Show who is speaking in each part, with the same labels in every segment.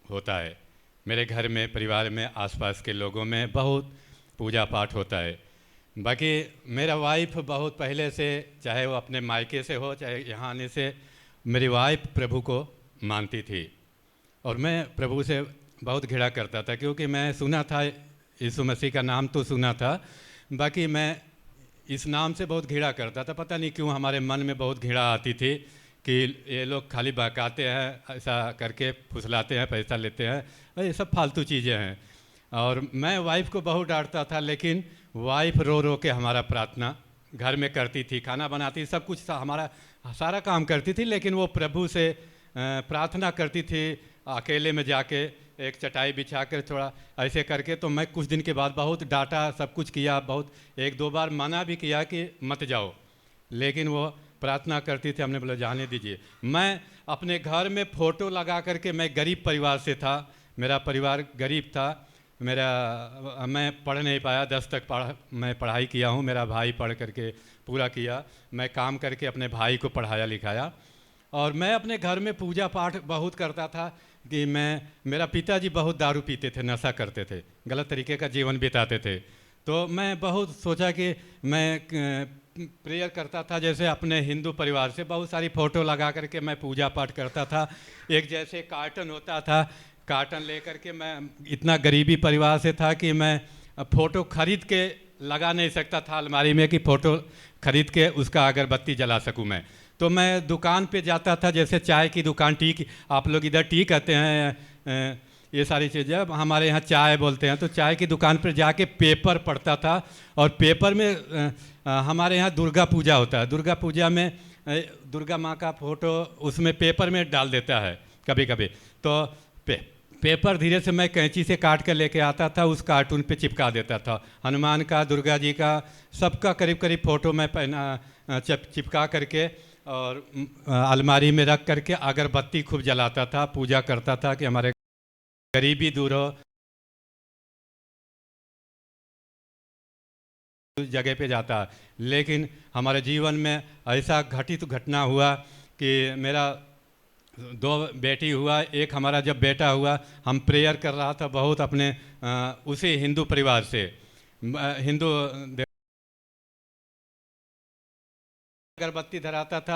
Speaker 1: होता है। मेरे घर में, परिवार में, आसपास के लोगों में बहुत पूजा पाठ होता है। बाकी मेरा वाइफ बहुत पहले से, चाहे वो अपने मायके से हो चाहे यहाँ आने से, मेरी वाइफ प्रभु को मानती थी। और मैं प्रभु से बहुत घृणा करता था, क्योंकि मैं सुना था, यीशु मसीह का नाम तो सुना था, बाकी मैं इस नाम से बहुत घृणा करता था। पता नहीं क्यों हमारे मन में बहुत घृणा आती थी कि ये लोग खाली बहकाते हैं, ऐसा करके फुसलाते हैं, पैसा लेते हैं, ये सब फालतू चीज़ें हैं। और मैं वाइफ को बहुत डांटता था, लेकिन वाइफ रो रो के हमारा प्रार्थना घर में करती थी, खाना बनाती, सब कुछ हमारा सारा काम करती थी, लेकिन वो प्रभु से प्रार्थना करती थी अकेले में जाके, एक चटाई बिछा कर थोड़ा ऐसे करके। तो मैं कुछ दिन के बाद बहुत डांटा, सब कुछ किया, बहुत एक दो बार मना भी किया कि मत जाओ, लेकिन वो प्रार्थना करती थी। हमने बोला जाने दीजिए। मैं अपने घर में फ़ोटो लगा करके, मैं गरीब परिवार से था, मेरा परिवार गरीब था, मैं पढ़ नहीं पाया, 10 तक मैं पढ़ाई किया हूँ, मेरा भाई पढ़ करके पूरा किया, मैं काम करके अपने भाई को पढ़ाया लिखाया। और मैं अपने घर में पूजा पाठ बहुत करता था कि मेरा पिताजी बहुत दारू पीते थे, नशा करते थे, गलत तरीके का जीवन बिताते थे। तो मैं बहुत सोचा कि मैं प्रेयर करता था, जैसे अपने हिंदू परिवार से बहुत सारी फ़ोटो लगा करके मैं पूजा पाठ करता था। एक जैसे कार्टन होता था, कार्टन लेकर के, मैं इतना गरीबी परिवार से था कि मैं फ़ोटो खरीद के लगा नहीं सकता था अलमारी में कि फ़ोटो खरीद के उसका अगरबत्ती जला सकूं मैं। तो मैं दुकान पे जाता था, जैसे चाय की दुकान, टी की, आप लोग इधर टी कहते हैं, ये सारी चीज़ें, अब हमारे यहाँ चाय बोलते हैं। तो चाय की दुकान पर जाके पेपर पढ़ता था, और पेपर में हमारे यहाँ दुर्गा पूजा होता है, दुर्गा पूजा में दुर्गा माँ का फ़ोटो उसमें पेपर में डाल देता है कभी कभी। तो पेपर धीरे से मैं कैंची से काट कर लेके आता था, उस कार्टून पे चिपका देता था, हनुमान का, दुर्गा जी का, सबका करीब करीब फ़ोटो मैं चिपका करके और अलमारी में रख करके अगरबत्ती खूब जलाता था, पूजा करता था कि हमारे गरीबी दूर हो। उस जगह पे जाता, लेकिन हमारे जीवन में ऐसा घटित घटना हुआ कि मेरा 2 बेटी हुआ, एक हमारा जब बेटा हुआ, हम प्रेयर कर रहा था बहुत अपने उसी हिंदू परिवार से, हिंदू अगरबत्ती धराता था।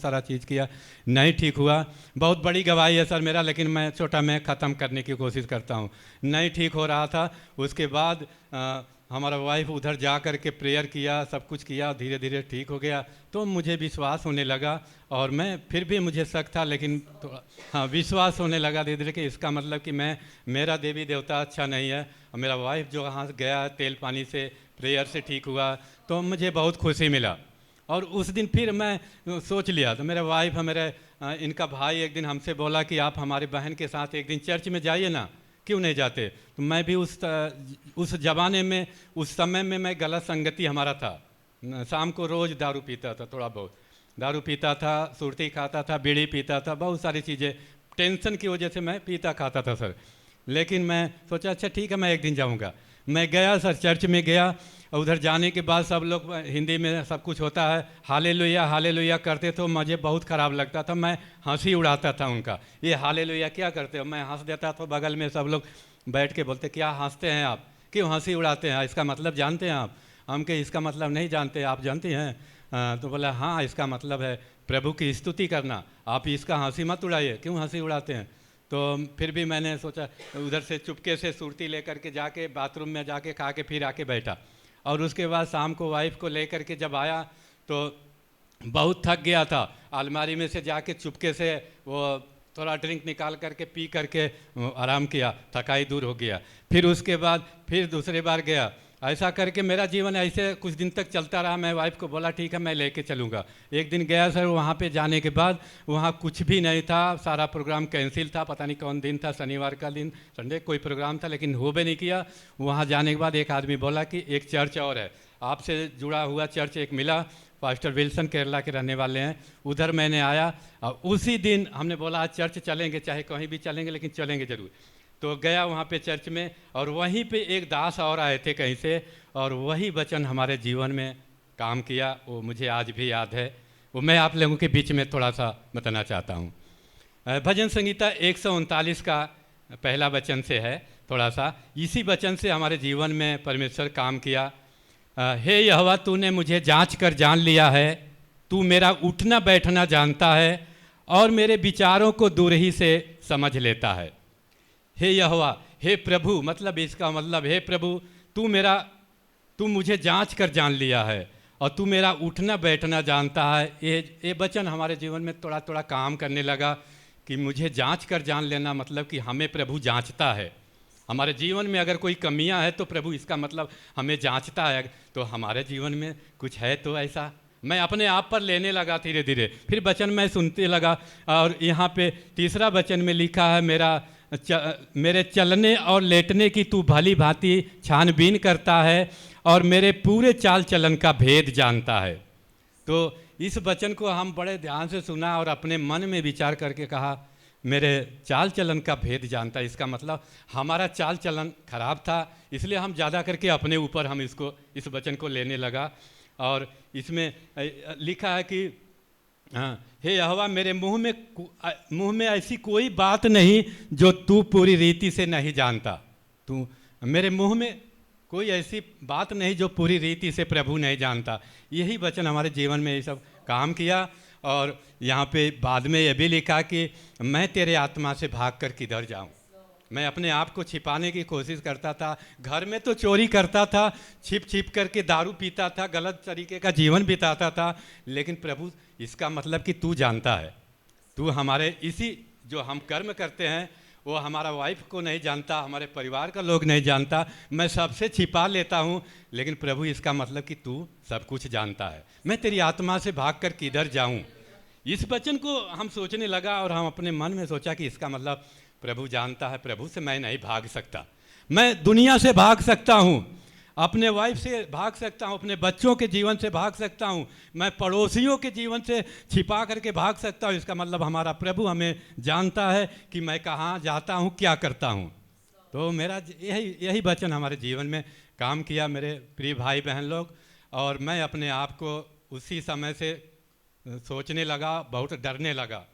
Speaker 1: सारा चीज़ किया, नहीं ठीक हुआ। बहुत बड़ी गवाही है सर मेरा, लेकिन मैं छोटा मैं ख़त्म करने की कोशिश करता हूँ। नहीं ठीक हो रहा था, उसके बाद हमारा वाइफ उधर जा कर के प्रेयर किया, सब कुछ किया, धीरे धीरे ठीक हो गया। तो मुझे विश्वास होने लगा, और मैं फिर भी मुझे शक था, लेकिन थोड़ा हाँ विश्वास होने लगा धीरे धीरे कि इसका मतलब कि मेरा देवी देवता अच्छा नहीं है। और मेरा वाइफ जो वहाँ गया तेल पानी से, प्रेयर से ठीक हुआ, तो मुझे बहुत खुशी मिला। और उस दिन फिर मैं सोच लिया, तो मेरे वाइफ है, मेरे इनका भाई एक दिन हमसे बोला कि आप हमारी बहन के साथ एक दिन चर्च में जाइए ना, क्यों नहीं जाते। तो मैं भी उस ज़माने में, उस समय में मैं गलत संगति हमारा था, शाम को रोज़ दारू पीता था, थोड़ा बहुत दारू पीता था, सुरती खाता था, बीड़ी पीता था, बहुत सारी चीज़ें टेंशन की वजह से मैं पीता खाता था सर। लेकिन मैं सोचा अच्छा ठीक है, मैं एक दिन जाऊँगा। मैं गया सर, चर्च में गया, और उधर जाने के बाद सब लोग हिंदी में सब कुछ होता है, हालेलुया करते, तो मुझे बहुत ख़राब लगता था, मैं हंसी उड़ाता था उनका, ये हालेलुया क्या करते हो, मैं हंस देता था। बगल में सब लोग बैठ के बोलते क्या हंसते हैं आप, क्यों हंसी उड़ाते हैं, इसका मतलब जानते हैं आप। हम के इसका मतलब नहीं जानते, आप जानते हैं। तो बोला हाँ, इसका मतलब है प्रभु की स्तुति करना, आप इसका हंसी मत उड़ाइए, क्यों हंसी उड़ाते हैं। तो फिर भी मैंने सोचा, उधर से चुपके से सुरती लेकर के जाके बाथरूम में जाके खा के फिर आके बैठा। और उसके बाद शाम को वाइफ को लेकर के जब आया तो बहुत थक गया था। अलमारी में से जाके चुपके से वो थोड़ा ड्रिंक निकाल करके पी करके आराम किया, थकाई दूर हो गया। फिर उसके बाद फिर दूसरी बार गया। ऐसा करके मेरा जीवन ऐसे कुछ दिन तक चलता रहा। मैं वाइफ को बोला ठीक है मैं लेके चलूँगा। एक दिन गया सर, वहाँ पे जाने के बाद वहाँ कुछ भी नहीं था, सारा प्रोग्राम कैंसिल था। पता नहीं कौन दिन था, शनिवार का दिन, संडे कोई प्रोग्राम था, लेकिन हो भी नहीं किया। वहाँ जाने के बाद एक आदमी बोला कि एक चर्च और है, आपसे जुड़ा हुआ चर्च एक मिला, पास्टर विल्सन केरला के रहने वाले हैं। उधर मैंने आया और उसी दिन हमने बोला आज चर्च चलेंगे, चाहे कहीं भी चलेंगे लेकिन चलेंगे ज़रूर। तो गया वहाँ पे चर्च में, और वहीं पे एक दास और आए थे कहीं से, और वही वचन हमारे जीवन में काम किया। वो मुझे आज भी याद है। वो मैं आप लोगों के बीच में थोड़ा सा बताना चाहता हूँ। भजन संगीता 139 का पहला वचन से है थोड़ा सा। इसी वचन से हमारे जीवन में परमेश्वर काम किया। हे यहोवा, तूने मुझे जांच कर जान लिया है, तू मेरा उठना बैठना जानता है और मेरे विचारों को दूर ही से समझ लेता है। हे यहोवा, हे प्रभु, मतलब इसका मतलब हे प्रभु, तू मुझे जांच कर जान लिया है और तू मेरा उठना बैठना जानता है। ये वचन हमारे जीवन में थोड़ा थोड़ा काम करने लगा कि मुझे जांच कर जान लेना, मतलब कि हमें प्रभु जांचता है। हमारे जीवन में अगर कोई कमियां है तो प्रभु इसका मतलब हमें जांचता है। तो हमारे जीवन में कुछ है तो ऐसा मैं अपने आप पर लेने लगा धीरे धीरे। फिर वचन मैं सुनते लगा, और यहाँ पे तीसरा वचन में लिखा है, मेरे चलने और लेटने की तू भली भांति छानबीन करता है और मेरे पूरे चाल चलन का भेद जानता है। तो इस वचन को हम बड़े ध्यान से सुना और अपने मन में विचार करके कहा, मेरे चाल चलन का भेद जानता है। इसका मतलब हमारा चाल चलन खराब था, इसलिए हम ज़्यादा करके अपने ऊपर हम इस वचन को लेने लगा। और इसमें लिखा है कि हे यहोवा, मेरे मुंह में ऐसी कोई बात नहीं जो तू पूरी रीति से नहीं जानता। तू मेरे मुंह में कोई ऐसी बात नहीं जो पूरी रीति से प्रभु नहीं जानता। यही वचन हमारे जीवन में ये सब काम किया। और यहाँ पे बाद में ये भी लिखा कि मैं तेरे आत्मा से भाग कर किधर जाऊँ। मैं अपने आप को छिपाने की कोशिश करता था, घर में तो चोरी करता था, छिप छिप करके दारू पीता था, गलत तरीके का जीवन बिताता था, लेकिन प्रभु इसका मतलब कि तू जानता है। तू हमारे इसी जो हम कर्म करते हैं वो हमारा वाइफ को नहीं जानता, हमारे परिवार का लोग नहीं जानता, मैं सबसे छिपा लेता हूँ, लेकिन प्रभु इसका मतलब कि तू सब कुछ जानता है। मैं तेरी आत्मा से भाग कर किधर जाऊँ। इस वचन को हम सोचने लगा और हम अपने मन में सोचा कि इसका मतलब प्रभु जानता है, प्रभु से मैं नहीं भाग सकता। मैं दुनिया से भाग सकता हूँ, अपने वाइफ से भाग सकता हूँ, अपने बच्चों के जीवन से भाग सकता हूँ, मैं पड़ोसियों के जीवन से छिपा करके भाग सकता हूँ। इसका मतलब हमारा प्रभु हमें जानता है कि मैं कहाँ जाता हूँ, क्या करता हूँ। तो मेरा यही वचन हमारे जीवन में काम किया, मेरे प्रिय भाई बहन लोग। और मैं अपने आप को उसी समय से सोचने लगा, बहुत डरने लगा,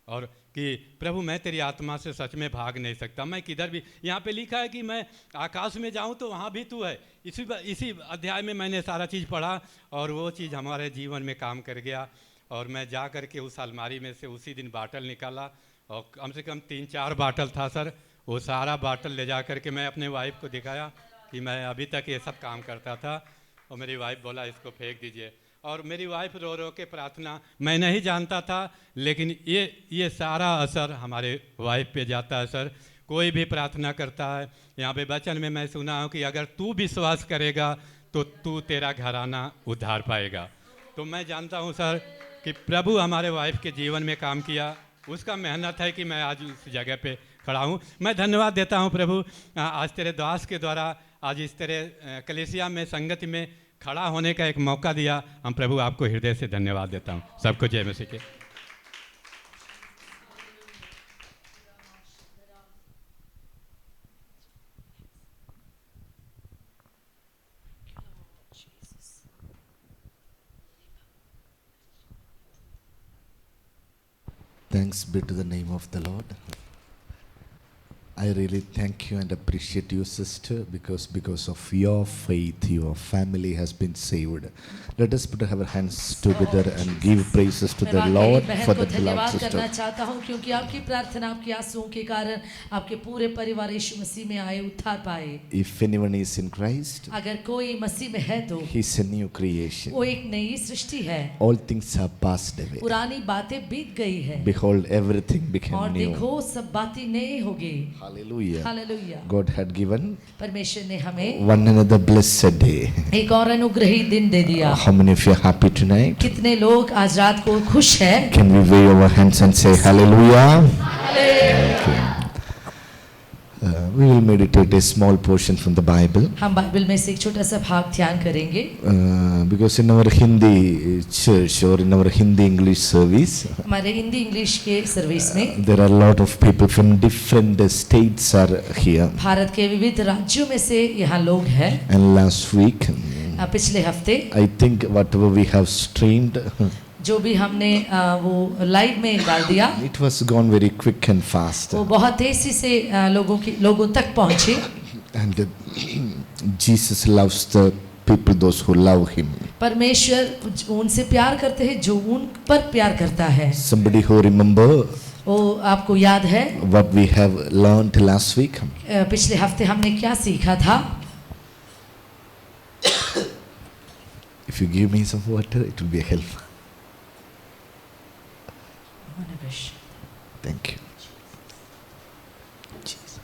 Speaker 1: और कि प्रभु मैं तेरी आत्मा से सच में भाग नहीं सकता। मैं किधर भी, यहाँ पे लिखा है कि मैं आकाश में जाऊँ तो वहाँ भी तू है। इसी अध्याय में मैंने सारा चीज़ पढ़ा और वो चीज़ हमारे जीवन में काम कर गया। और मैं जा कर के उस अलमारी में से उसी दिन बाटल निकाला, और कम से कम 3-4 बाटल था सर। वो सारा बाटल ले जा कर के मैं अपने वाइफ को दिखाया कि मैं अभी तक ये सब काम करता था। और मेरी वाइफ बोला इसको फेंक दीजिए। और मेरी वाइफ रो रो के प्रार्थना, मैं नहीं जानता था, लेकिन ये सारा असर हमारे वाइफ पे जाता है सर। कोई भी प्रार्थना करता है, यहाँ पे वचन में मैं सुना हूँ कि अगर तू विश्वास करेगा तो तू तेरा घराना उद्धार पाएगा। तो मैं जानता हूँ सर कि प्रभु हमारे वाइफ के जीवन में काम किया, उसका मेहनत है कि मैं आज उस जगह पे खड़ा हूँ। मैं धन्यवाद देता हूँ प्रभु, आज तेरे दास के द्वारा आज इस तरह कलीसिया में संगति में खड़ा होने का एक मौका दिया। हम प्रभु आपको हृदय से धन्यवाद देता हूँ। सबको जय मसीह के।
Speaker 2: Thanks be to the name of the Lord. I really thank you and appreciate you, sister, because of your faith, your family has been saved. Let us put our hands together and give praises to the Lord for the beloved
Speaker 3: धन्यवाद
Speaker 2: sister.
Speaker 3: करना चाहता हूँ क्योंकि आपकी प्रार्थना, आपकी आंसुओं के कारण आपके पूरे परिवार यीशु मसीह में आए, उद्धार पाए।
Speaker 2: If anyone is in Christ,
Speaker 3: अगर कोई मसीह में है तो
Speaker 2: he is a new creation.
Speaker 3: वो एक नई सृष्टि है।
Speaker 2: All things are passed away.
Speaker 3: पुरानी बातें बीत गई है
Speaker 2: Behold, everything
Speaker 3: और
Speaker 2: became new.
Speaker 3: देखो सब बातें नई होगी।
Speaker 2: Hallelujah.
Speaker 3: Hallelujah.
Speaker 2: God had given
Speaker 3: परमेश्वर ने हमें
Speaker 2: one another blessed day.
Speaker 3: एक और अनुग्रही दिन दे दिया।
Speaker 2: How many of you are happy tonight?
Speaker 3: कितने लोग आज रात को खुश हैं?
Speaker 2: Can we wave our hands and say hallelujah? Okay. We will meditate a small portion from the Bible.
Speaker 3: हम बाइबल में से एक छोटा सा भाग ध्यान करेंगे।
Speaker 2: Because in our Hindi church or in our Hindi English service,
Speaker 3: हमारे हिंदी इंग्लिश के सर्विस में
Speaker 2: there are a lot of people from different states are here.
Speaker 3: Bharat के विविध राज्यों में से यहाँ लोग हैं।
Speaker 2: And last week,
Speaker 3: पिछले हफ्ते
Speaker 2: I think whatever we have streamed,
Speaker 3: जो भी हमने वो लाइव में डाल दिया
Speaker 2: it was gone very quick and fast.
Speaker 3: वो बहुत तेजी से लोगों तक पहुंचे।
Speaker 2: And Jesus loves the people, those who love Him.
Speaker 3: परमेश्वर उनसे प्यार करते हैं जो उन पर प्यार करता है।
Speaker 2: Somebody who remember
Speaker 3: वो आपको याद है
Speaker 2: what we have learned last week?
Speaker 3: पिछले हफ्ते हमने क्या सीखा था?
Speaker 2: If you give me some water, it will be a help. Thank you. Jesus.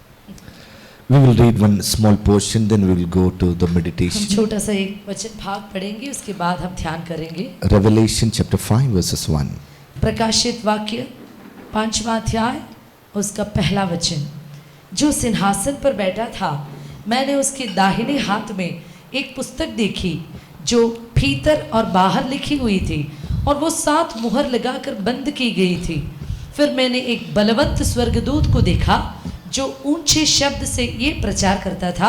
Speaker 2: We will read one small portion, then we will go to the
Speaker 3: हम
Speaker 2: meditation.
Speaker 3: छोटा सा एक वचन भाग पढ़ेंगे, उसके बाद हम ध्यान करेंगे।
Speaker 2: Revelation chapter 5 verses 1.
Speaker 3: प्रकाशित वाक्य 5वां अध्याय उसका पहला वचन। जो सिंहासन पर बैठा था, मैंने उसके दाहिने हाथ में एक पुस्तक देखी जो भीतर और बाहर लिखी हुई थी और वो 7 मुहर लगाकर बंद की गई थी। फिर मैंने एक बलवंत स्वर्गदूत को देखा जो ऊंचे शब्द से ये प्रचार करता था,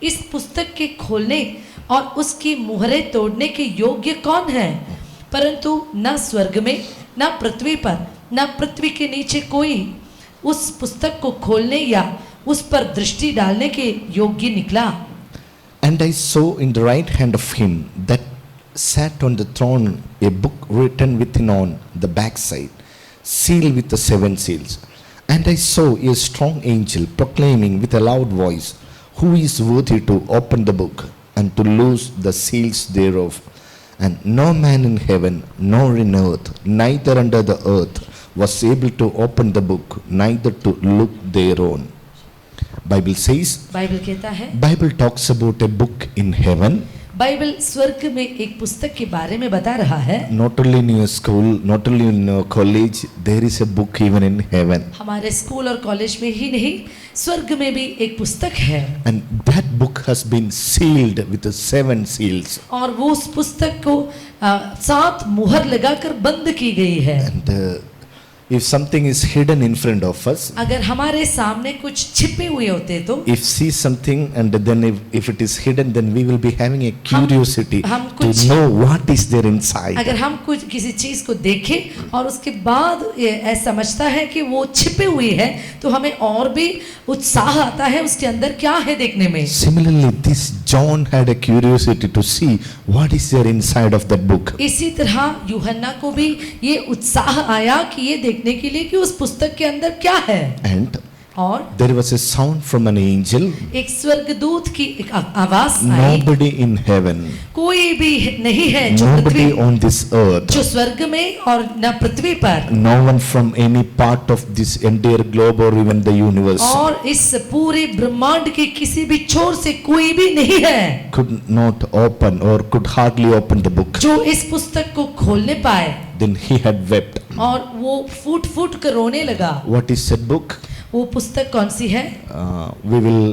Speaker 3: इस पुस्तक के खोलने और उसकी मुहरें तोड़ने के योग्य कौन है? परंतु न स्वर्ग में, न पृथ्वी पर, न पृथ्वी के नीचे कोई उस पुस्तक को खोलने या उस पर दृष्टि डालने के योग्य निकला।
Speaker 2: And I saw in the right hand of him that sat on the throne a book written within on the backside, sealed with the 7 seals. And I saw a strong angel proclaiming with a loud voice, who is worthy to open the book and to loose the seals thereof? And no man in heaven, nor in earth, neither under the earth, was able to open the book, neither to look thereon. Bible says,
Speaker 3: Bible कहता है,
Speaker 2: Bible talks about a book in heaven.
Speaker 3: Bible स्वर्ग में एक पुस्तक के बारे में बता रहा है।
Speaker 2: Not only in your school, not only in your college, there is a book even in heaven.
Speaker 3: हमारे स्कूल और कॉलेज में ही नहीं, स्वर्ग में भी एक पुस्तक है।
Speaker 2: And that book has been sealed with the 7 seals.
Speaker 3: और वो उस पुस्तक को 7 मुहर लगाकर बंद की गई है।
Speaker 2: And if something is hidden in front of us,
Speaker 3: अगर हमारे सामने कुछ छिपे हुए होते तो
Speaker 2: if see something and then if it is hidden, then we will be having a curiosity
Speaker 3: हम
Speaker 2: to
Speaker 3: कुछ-
Speaker 2: know what is there inside.
Speaker 3: अगर हम कुछ किसी चीज को देखें और उसके बाद ऐसा समझता है कि वो छिपे हुई है तो हमें और भी उत्साह आता है उसके अंदर क्या है देखने में।
Speaker 2: Similarly, this John had a curiosity to see what is there inside of that book.
Speaker 3: इसी तरह यूहन्ना को भी ये उत्साह आया कि ये देखने के लिए कि उस पुस्तक के अंदर क्या है।
Speaker 2: And
Speaker 3: और
Speaker 2: there was a sound from an angel.
Speaker 3: एक स्वर्गदूत की एक आवाज आई।
Speaker 2: Nobody in heaven,
Speaker 3: कोई भी नहीं है जो
Speaker 2: nobody
Speaker 3: Prithvi,
Speaker 2: on this earth,
Speaker 3: जो स्वर्ग में और न पृथ्वी पर
Speaker 2: no one from any part of this entire globe or even the universe
Speaker 3: और इस पूरे ब्रह्मांड के किसी भी छोर से कोई भी नहीं है
Speaker 2: could not open or could hardly open the book.
Speaker 3: जो इस पुस्तक को खोलने पाए।
Speaker 2: Then he had wept.
Speaker 3: और वो फूट फूट कर रोने लगा।
Speaker 2: What is that book?
Speaker 3: वो पुस्तक कौन सी है?
Speaker 2: We will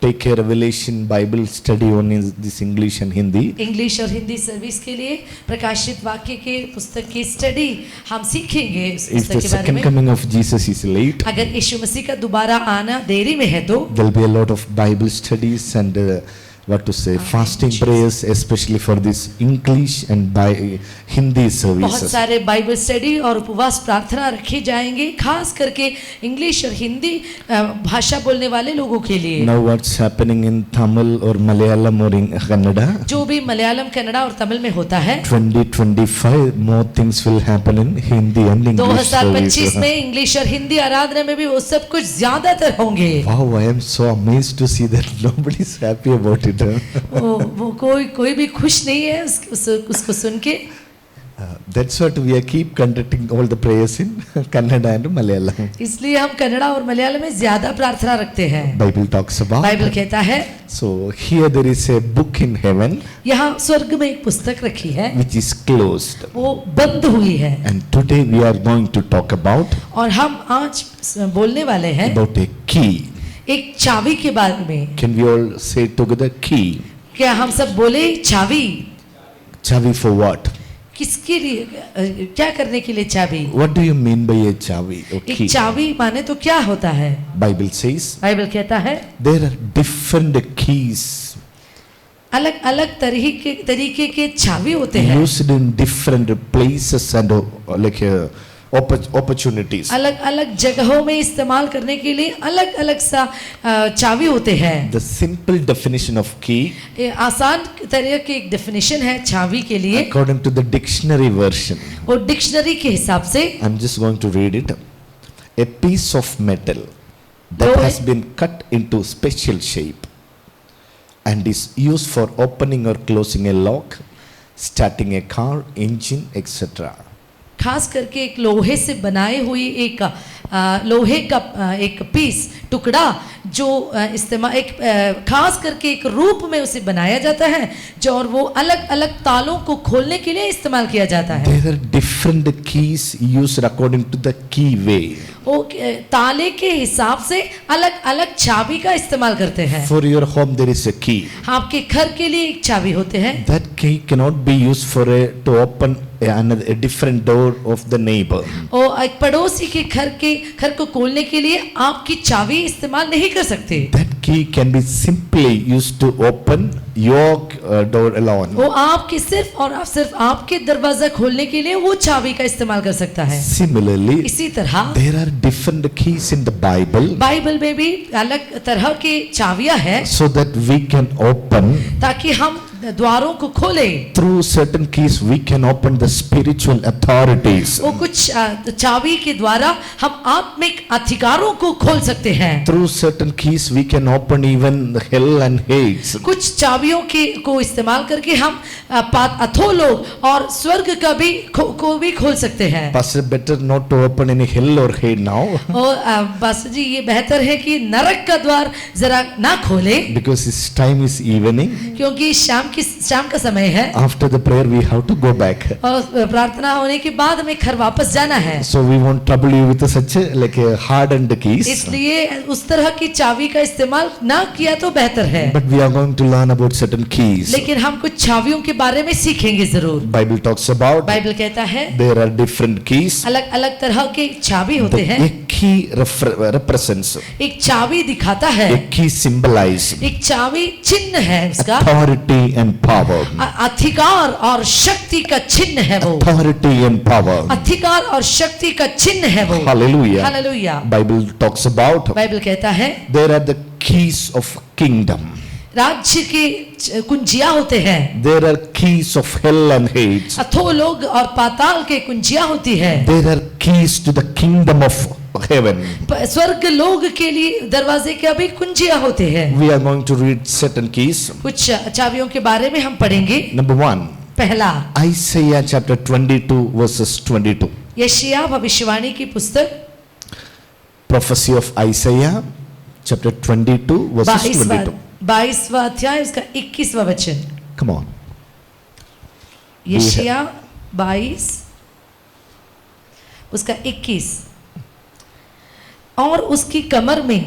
Speaker 2: take a Revelation Bible study on this English and Hindi.
Speaker 3: English और हिंदी सर्विस के लिए प्रकाशित वाक्य के पुस्तक की स्टडी हम सीखेंगे इस
Speaker 2: If the
Speaker 3: पुस्तक के बारे
Speaker 2: second
Speaker 3: में।
Speaker 2: coming of Jesus is late,
Speaker 3: अगर यीशु मसीह का दोबारा आना देरी में है तो
Speaker 2: there will be a lot of Bible studies and what to say, fasting prayers, especially for this English and by Hindi
Speaker 3: बहुत
Speaker 2: services.
Speaker 3: सारे बाइबल स्टडी और उपवास प्रार्थना रखे जाएंगे, खास करके इंग्लिश और हिंदी भाषा बोलने वाले लोगों के लिए।
Speaker 2: Now what's happening in Tamil or Malayalam or in Kannada?
Speaker 3: जो भी मलयालम, कन्नड़ा और तमिल में होता है,
Speaker 2: 2025 more things will happen in Hindi and English
Speaker 3: 2025
Speaker 2: service.
Speaker 3: में इंग्लिश और हिंदी आराधना में भी वो सब कुछ ज्यादातर होंगे।
Speaker 2: Wow, I am so amazed to see that nobody is happy about it.
Speaker 3: वो कोई भी खुश नहीं है उसको सुन के।
Speaker 2: That's what we are keep conducting all the prayers in Kannada and Malayalam.
Speaker 3: इसलिए हम कन्नड़ा और मलयालम में ज्यादा प्रार्थना रखते हैं।
Speaker 2: Bible talks about.
Speaker 3: बाइबल कहता है,
Speaker 2: So here there is a book in heaven
Speaker 3: यहाँ स्वर्ग में एक पुस्तक रखी है,
Speaker 2: which is closed.
Speaker 3: वो बंद हुई है।
Speaker 2: And today we are going to talk about
Speaker 3: और हम आज बोलने वाले हैं
Speaker 2: a key.
Speaker 3: एक चाबी के बारे में।
Speaker 2: Can we all say together key?
Speaker 3: क्या हम सब बोले चाबी?
Speaker 2: Chavi for what?
Speaker 3: किसके लिए, क्या करने के लिए चाबी?
Speaker 2: What do you mean by a chavi or key?
Speaker 3: एक चाबी माने तो क्या होता है?
Speaker 2: Bible says
Speaker 3: बाइबल कहता है
Speaker 2: there are different keys
Speaker 3: अलग अलग तरीके के चाबी होते हैं,
Speaker 2: used in different places and like opportunities.
Speaker 3: अलग अलग जगहों में इस्तेमाल करने के लिए अलग अलग सा चाबी होते हैं।
Speaker 2: The simple definition of key,
Speaker 3: ये आसान तरह की एक डेफिनेशन है चाबी के लिए,
Speaker 2: according to the dictionary version,
Speaker 3: और डिक्शनरी के हिसाब से
Speaker 2: I'm just going to read it. A piece of metal that
Speaker 3: Go
Speaker 2: has
Speaker 3: ahead.
Speaker 2: been cut into special shape and is used for opening or closing a lock, starting a car, engine, etc.
Speaker 3: खास करके एक लोहे से बनाई हुई एक लोहे का एक पीस टुकड़ा जो इस्तेमाल एक खास करके एक रूप में उसे बनाया जाता है, जो और वो अलग अलग तालों को खोलने के लिए इस्तेमाल किया जाता है।
Speaker 2: There are different keys used according to the key way.
Speaker 3: वो ताले के हिसाब से अलग अलग चाबी का इस्तेमाल करते हैं।
Speaker 2: For your home there is a key.
Speaker 3: आपके घर के लिए एक चाबी होते हैं।
Speaker 2: That key cannot be used for to open a different door of the neighbor.
Speaker 3: और एक पड़ोसी के घर को खोलने के लिए आपकी चाबी इस्तेमाल नहीं कर सकते।
Speaker 2: That key can be simply used to open your door alone.
Speaker 3: वो आपके सिर्फ आपके दरवाजा खोलने के लिए वो चाबी का इस्तेमाल कर सकता है।
Speaker 2: Similarly,
Speaker 3: इसी तरह
Speaker 2: there are different keys in the Bible
Speaker 3: Bible में भी अलग तरह के चाबियां हैं,
Speaker 2: so that we can open.
Speaker 3: ताकि हम द्वारों को खोलें।
Speaker 2: Through certain keys we can open the spiritual authorities.
Speaker 3: वो कुछ चाबी के द्वारा हम आत्मिक अधिकारों को खोल सकते हैं।
Speaker 2: Through certain keys we can open even the hell and hades.
Speaker 3: कुछ चाबियों को इस्तेमाल करके हम अधोलोक और स्वर्ग का भी को भी खोल सकते हैं।
Speaker 2: Pastor, better not to open any hell or hate now.
Speaker 3: और बस जी ये बेहतर है कि नरक का द्वार जरा ना खोले,
Speaker 2: Because this time is evening.
Speaker 3: क्योंकि शाम का समय है।
Speaker 2: After the prayer we have to go back.
Speaker 3: और प्रार्थना होने के बाद हमें घर वापस जाना है।
Speaker 2: So we won't trouble you with such like a hardened keys.
Speaker 3: इसलिए उस तरह की चाबी का इस्तेमाल ना किया तो बेहतर है।
Speaker 2: But we are going to learn about certain keys.
Speaker 3: लेकिन हम कुछ चाबियों के बारे में सीखेंगे जरूर।
Speaker 2: Bible talks about
Speaker 3: बाइबल कहता है
Speaker 2: there are different keys.
Speaker 3: अलग अलग तरह के चाबी होते हैं।
Speaker 2: A key represents.
Speaker 3: एक चाबी दिखाता
Speaker 2: A
Speaker 3: है,
Speaker 2: key symbolize
Speaker 3: एक चाबी चिन्ह है उसका,
Speaker 2: authority and power.
Speaker 3: अधिकार और शक्ति का चिन्ह है वो।
Speaker 2: Authority and power.
Speaker 3: अधिकार और शक्ति का चिन्ह है वो।
Speaker 2: Hallelujah.
Speaker 3: Hallelujah.
Speaker 2: Bible talks about
Speaker 3: Bible कहता है
Speaker 2: there are the keys of kingdom.
Speaker 3: राज्य के कुंजियां होते हैं।
Speaker 2: There are keys of hell and hades.
Speaker 3: अधोलोक और पाताल के कुंजियां होती है।
Speaker 2: There are keys to the kingdom of heaven.
Speaker 3: स्वर्ग लोक के लिए दरवाजे के भी कुंजियां होते हैं।
Speaker 2: We are going to read certain keys.
Speaker 3: कुछ चाबियों के बारे में हम पढ़ेंगे।
Speaker 2: Number 1,
Speaker 3: पहला
Speaker 2: Isaiah chapter 22 verses 22.
Speaker 3: यशायाह भविष्यवाणी की पुस्तक
Speaker 2: Prophecy of Isaiah chapter 22 verses 22.
Speaker 3: 22वां अध्याय उसका 21वां वचन।
Speaker 2: Come on.
Speaker 3: यशायाह 22 उसका 21। और उसकी कमर में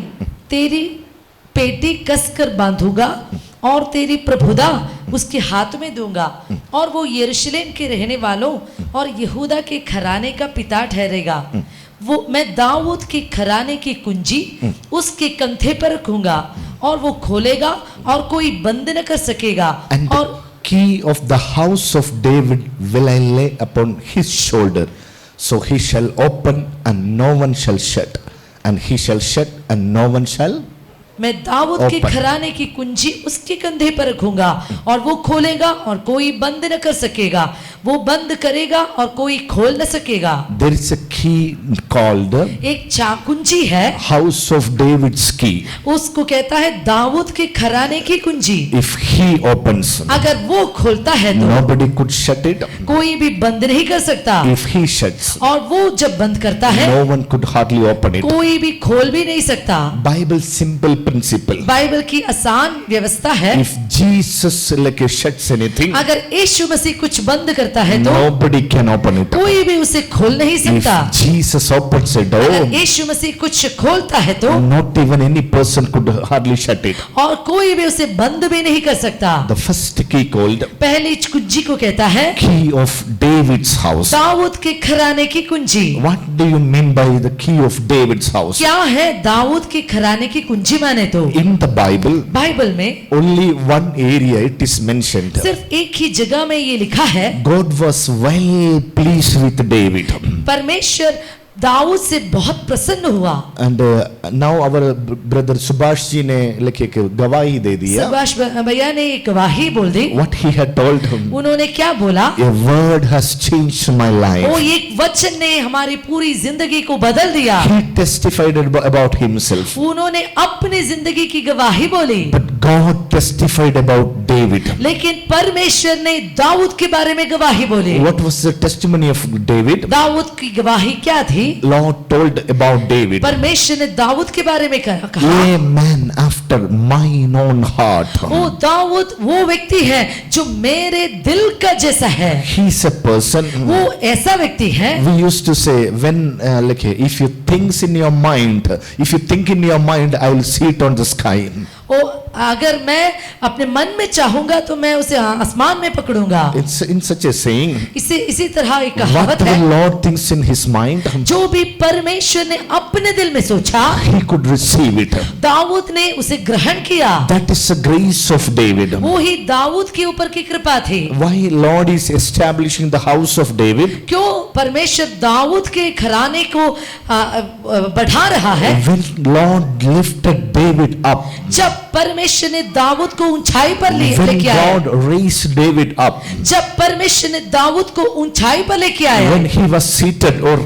Speaker 3: तेरी पेटी कसकर बांधूंगा और तेरी प्रभुता उसके हाथ में दूंगा, और वो यरूशलेम के रहने वालों और यहूदा के घराने का पिता ठहरेगा। वो मैं दाऊद के घराने की कुंजी उसके कंधे पर रखूंगा और वो खोलेगा और कोई बंद न कर सकेगा।
Speaker 2: And the
Speaker 3: और
Speaker 2: key of the house of David will I lay upon his shoulder. So he shall open and no one shall shut. And he shall shut and no one shall.
Speaker 3: मैं दाऊद के
Speaker 2: Open.
Speaker 3: घराने की कुंजी उसके कंधे पर रखूंगा और वो खोलेगा और कोई बंद न कर सकेगा, वो बंद करेगा और कोई खोल न सकेगा।
Speaker 2: There is a key called
Speaker 3: एक कुंजी है,
Speaker 2: House of David's key.
Speaker 3: उसको कहता है दाऊद के घराने की कुंजी।
Speaker 2: If he opens,
Speaker 3: अगर वो खोलता है तो
Speaker 2: nobody could shut it.
Speaker 3: कोई भी बंद नहीं कर सकता,
Speaker 2: If he shuts,
Speaker 3: और वो जब बंद करता है
Speaker 2: no one could hardly open it.
Speaker 3: कोई भी खोल भी नहीं सकता।
Speaker 2: Bible simple principle.
Speaker 3: बाइबल की आसान व्यवस्था है,
Speaker 2: If Jesus like shuts anything,
Speaker 3: अगर यीशु मसीह कुछ बंद करता है तो
Speaker 2: nobody can open it.
Speaker 3: कोई भी उसे खोल नहीं
Speaker 2: If
Speaker 3: सकता।
Speaker 2: Jesus opens a
Speaker 3: अगर
Speaker 2: door,
Speaker 3: यीशु मसीह कुछ खोलता है तो
Speaker 2: not even any person could hardly shut it.
Speaker 3: और कोई भी उसे बंद भी नहीं कर सकता।
Speaker 2: The first key called
Speaker 3: पहली कुंजी को कहता है
Speaker 2: key of David's house.
Speaker 3: Dawood के घराने की कुंजी।
Speaker 2: What do you mean by the key of David's house?
Speaker 3: क्या है दाऊद के घराने की कुंजी माने तो?
Speaker 2: In the Bible,
Speaker 3: बाइबल में
Speaker 2: only one area it is mentioned.
Speaker 3: सिर्फ एक ही जगह में ये लिखा है,
Speaker 2: God was well pleased with David.
Speaker 3: परमेश्वर दाऊद से बहुत प्रसन्न हुआ।
Speaker 2: And now our brother Subhash ji ने लिखे कि गवाही दे दिया.
Speaker 3: सुभाष भैया ने एक गवाही बोल दी।
Speaker 2: What he had told him.
Speaker 3: उन्होंने क्या बोला?
Speaker 2: A word has changed my
Speaker 3: वो
Speaker 2: life.
Speaker 3: एक वचन ने हमारी पूरी जिंदगी को बदल दिया।
Speaker 2: He testified about himself.
Speaker 3: उन्होंने अपनी जिंदगी की गवाही बोली,
Speaker 2: But God testified about David.
Speaker 3: लेकिन परमेश्वर ने दाऊद के बारे में गवाही बोली।
Speaker 2: What was the testimony of David?
Speaker 3: Dawood की गवाही क्या थी?
Speaker 2: Lord told about David.
Speaker 3: परमेश्वर ने दाऊद के बारे में कहा,
Speaker 2: A man after mine own heart.
Speaker 3: वो दाऊद वो व्यक्ति है जो मेरे दिल का जैसा है।
Speaker 2: He's a person.
Speaker 3: वो ऐसा व्यक्ति है।
Speaker 2: We used to say when like if you thinks in your mind, if you think in your mind, I will see it on the sky.
Speaker 3: वो अगर मैं अपने मन में चाहूंगा तो मैं उसे आसमान में पकड़ूंगा।
Speaker 2: It's in such a saying.
Speaker 3: इसी तरह एक कहावत
Speaker 2: Whatever
Speaker 3: है,
Speaker 2: Lord thinks in his mind,
Speaker 3: जो भी परमेश्वर ने अपने दिल में सोचा
Speaker 2: he could receive it.
Speaker 3: Dawood ने उसे ग्रहण किया।
Speaker 2: That is the grace of David.
Speaker 3: वो ही दाऊद के ऊपर की कृपा थी।
Speaker 2: Why Lord is establishing the house of David?
Speaker 3: क्यों परमेश्वर दाऊद के घराने को बढ़ा रहा है?
Speaker 2: When Lord lifted David up,
Speaker 3: जब परमेश्वर ने दाऊद को ऊंचाई पर
Speaker 2: when
Speaker 3: लेके आया,
Speaker 2: God raised David up,
Speaker 3: जब परमेश्वर ने दाऊद को ऊंचाई पर लेके आया,
Speaker 2: when he was seated or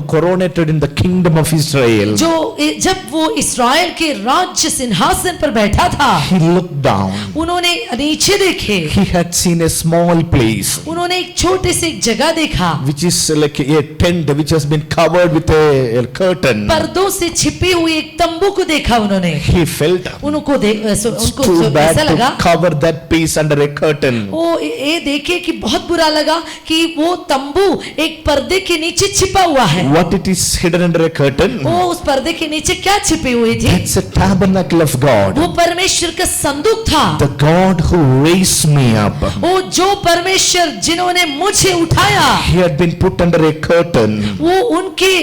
Speaker 2: coronated in the kingdom of Israel,
Speaker 3: जब वो इस्राएल के राज्य सिंहासन पर बैठा था,
Speaker 2: he looked down.
Speaker 3: उन्होंने नीचे देखे,
Speaker 2: He had seen a small place,
Speaker 3: उन्होंने एक छोटे से एक जगह देखा,
Speaker 2: which is like a tent which has been covered with a curtain.
Speaker 3: पर्दों से छिपी हुई एक तंबू को देखा उन्होंने।
Speaker 2: He felt
Speaker 3: उनको उनको
Speaker 2: too bad
Speaker 3: ऐसा लगा,
Speaker 2: to cover that piece under a curtain.
Speaker 3: वो ये देखे कि बहुत बुरा लगा कि वो तंबू एक पर्दे के नीचे छिपा हुआ है।
Speaker 2: What it is hidden under a curtain?
Speaker 3: वो उस पर्दे के नीचे क्या छिपी हुई थी?
Speaker 2: That's a tabernacle of God.
Speaker 3: वो परमेश्वर का संदूक था।
Speaker 2: The God who raised me up.
Speaker 3: वो जो परमेश्वर जिन्होंने मुझे उठाया,
Speaker 2: He had been put under a curtain.
Speaker 3: वो उनके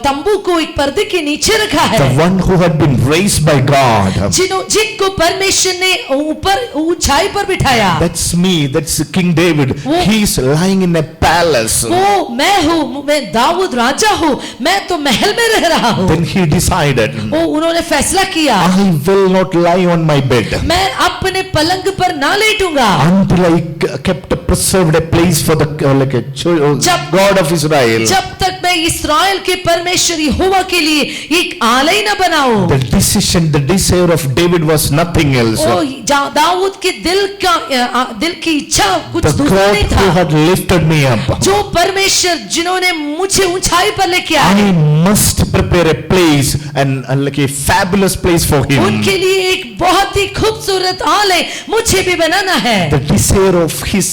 Speaker 3: तंबू को एक पर्दे के नीचे रखा है।
Speaker 2: The one who had been raised by God.
Speaker 3: जिनको परमेश्वर ने ऊपर ऊंचाई पर बिठाया।
Speaker 2: That's me. That's King David. He is lying in a palace.
Speaker 3: वो मैं हूँ, मैं दाऊद राजा हूँ, मैं तो महल में रह रहा हूँ।
Speaker 2: Then he decided,
Speaker 3: वो उन्होंने फैसला किया,
Speaker 2: I will not lie on my bed
Speaker 3: मैं अपने पलंग पर ना लेटूंगा
Speaker 2: until I kept preserved a place for the like a God of Israel.
Speaker 3: जब तक मैं इस्राएल के परमेश्वर यहोवा के लिए एक आलय न बनाऊं।
Speaker 2: The decision, the desire of David was nothing else.
Speaker 3: ओ दाऊद के दिल की इच्छा कुछ
Speaker 2: The
Speaker 3: दूसरा
Speaker 2: God
Speaker 3: नहीं
Speaker 2: who
Speaker 3: था।
Speaker 2: had lifted me up.
Speaker 3: जो परमेश्वर जिन्होंने मुझे ऊंचाई पर लेके आए,
Speaker 2: I must prepare a place and like a fabulous place for him.
Speaker 3: उनके लिए एक बहुत ही खूबसूरत आलय मुझे भी बनाना है।
Speaker 2: The desire of his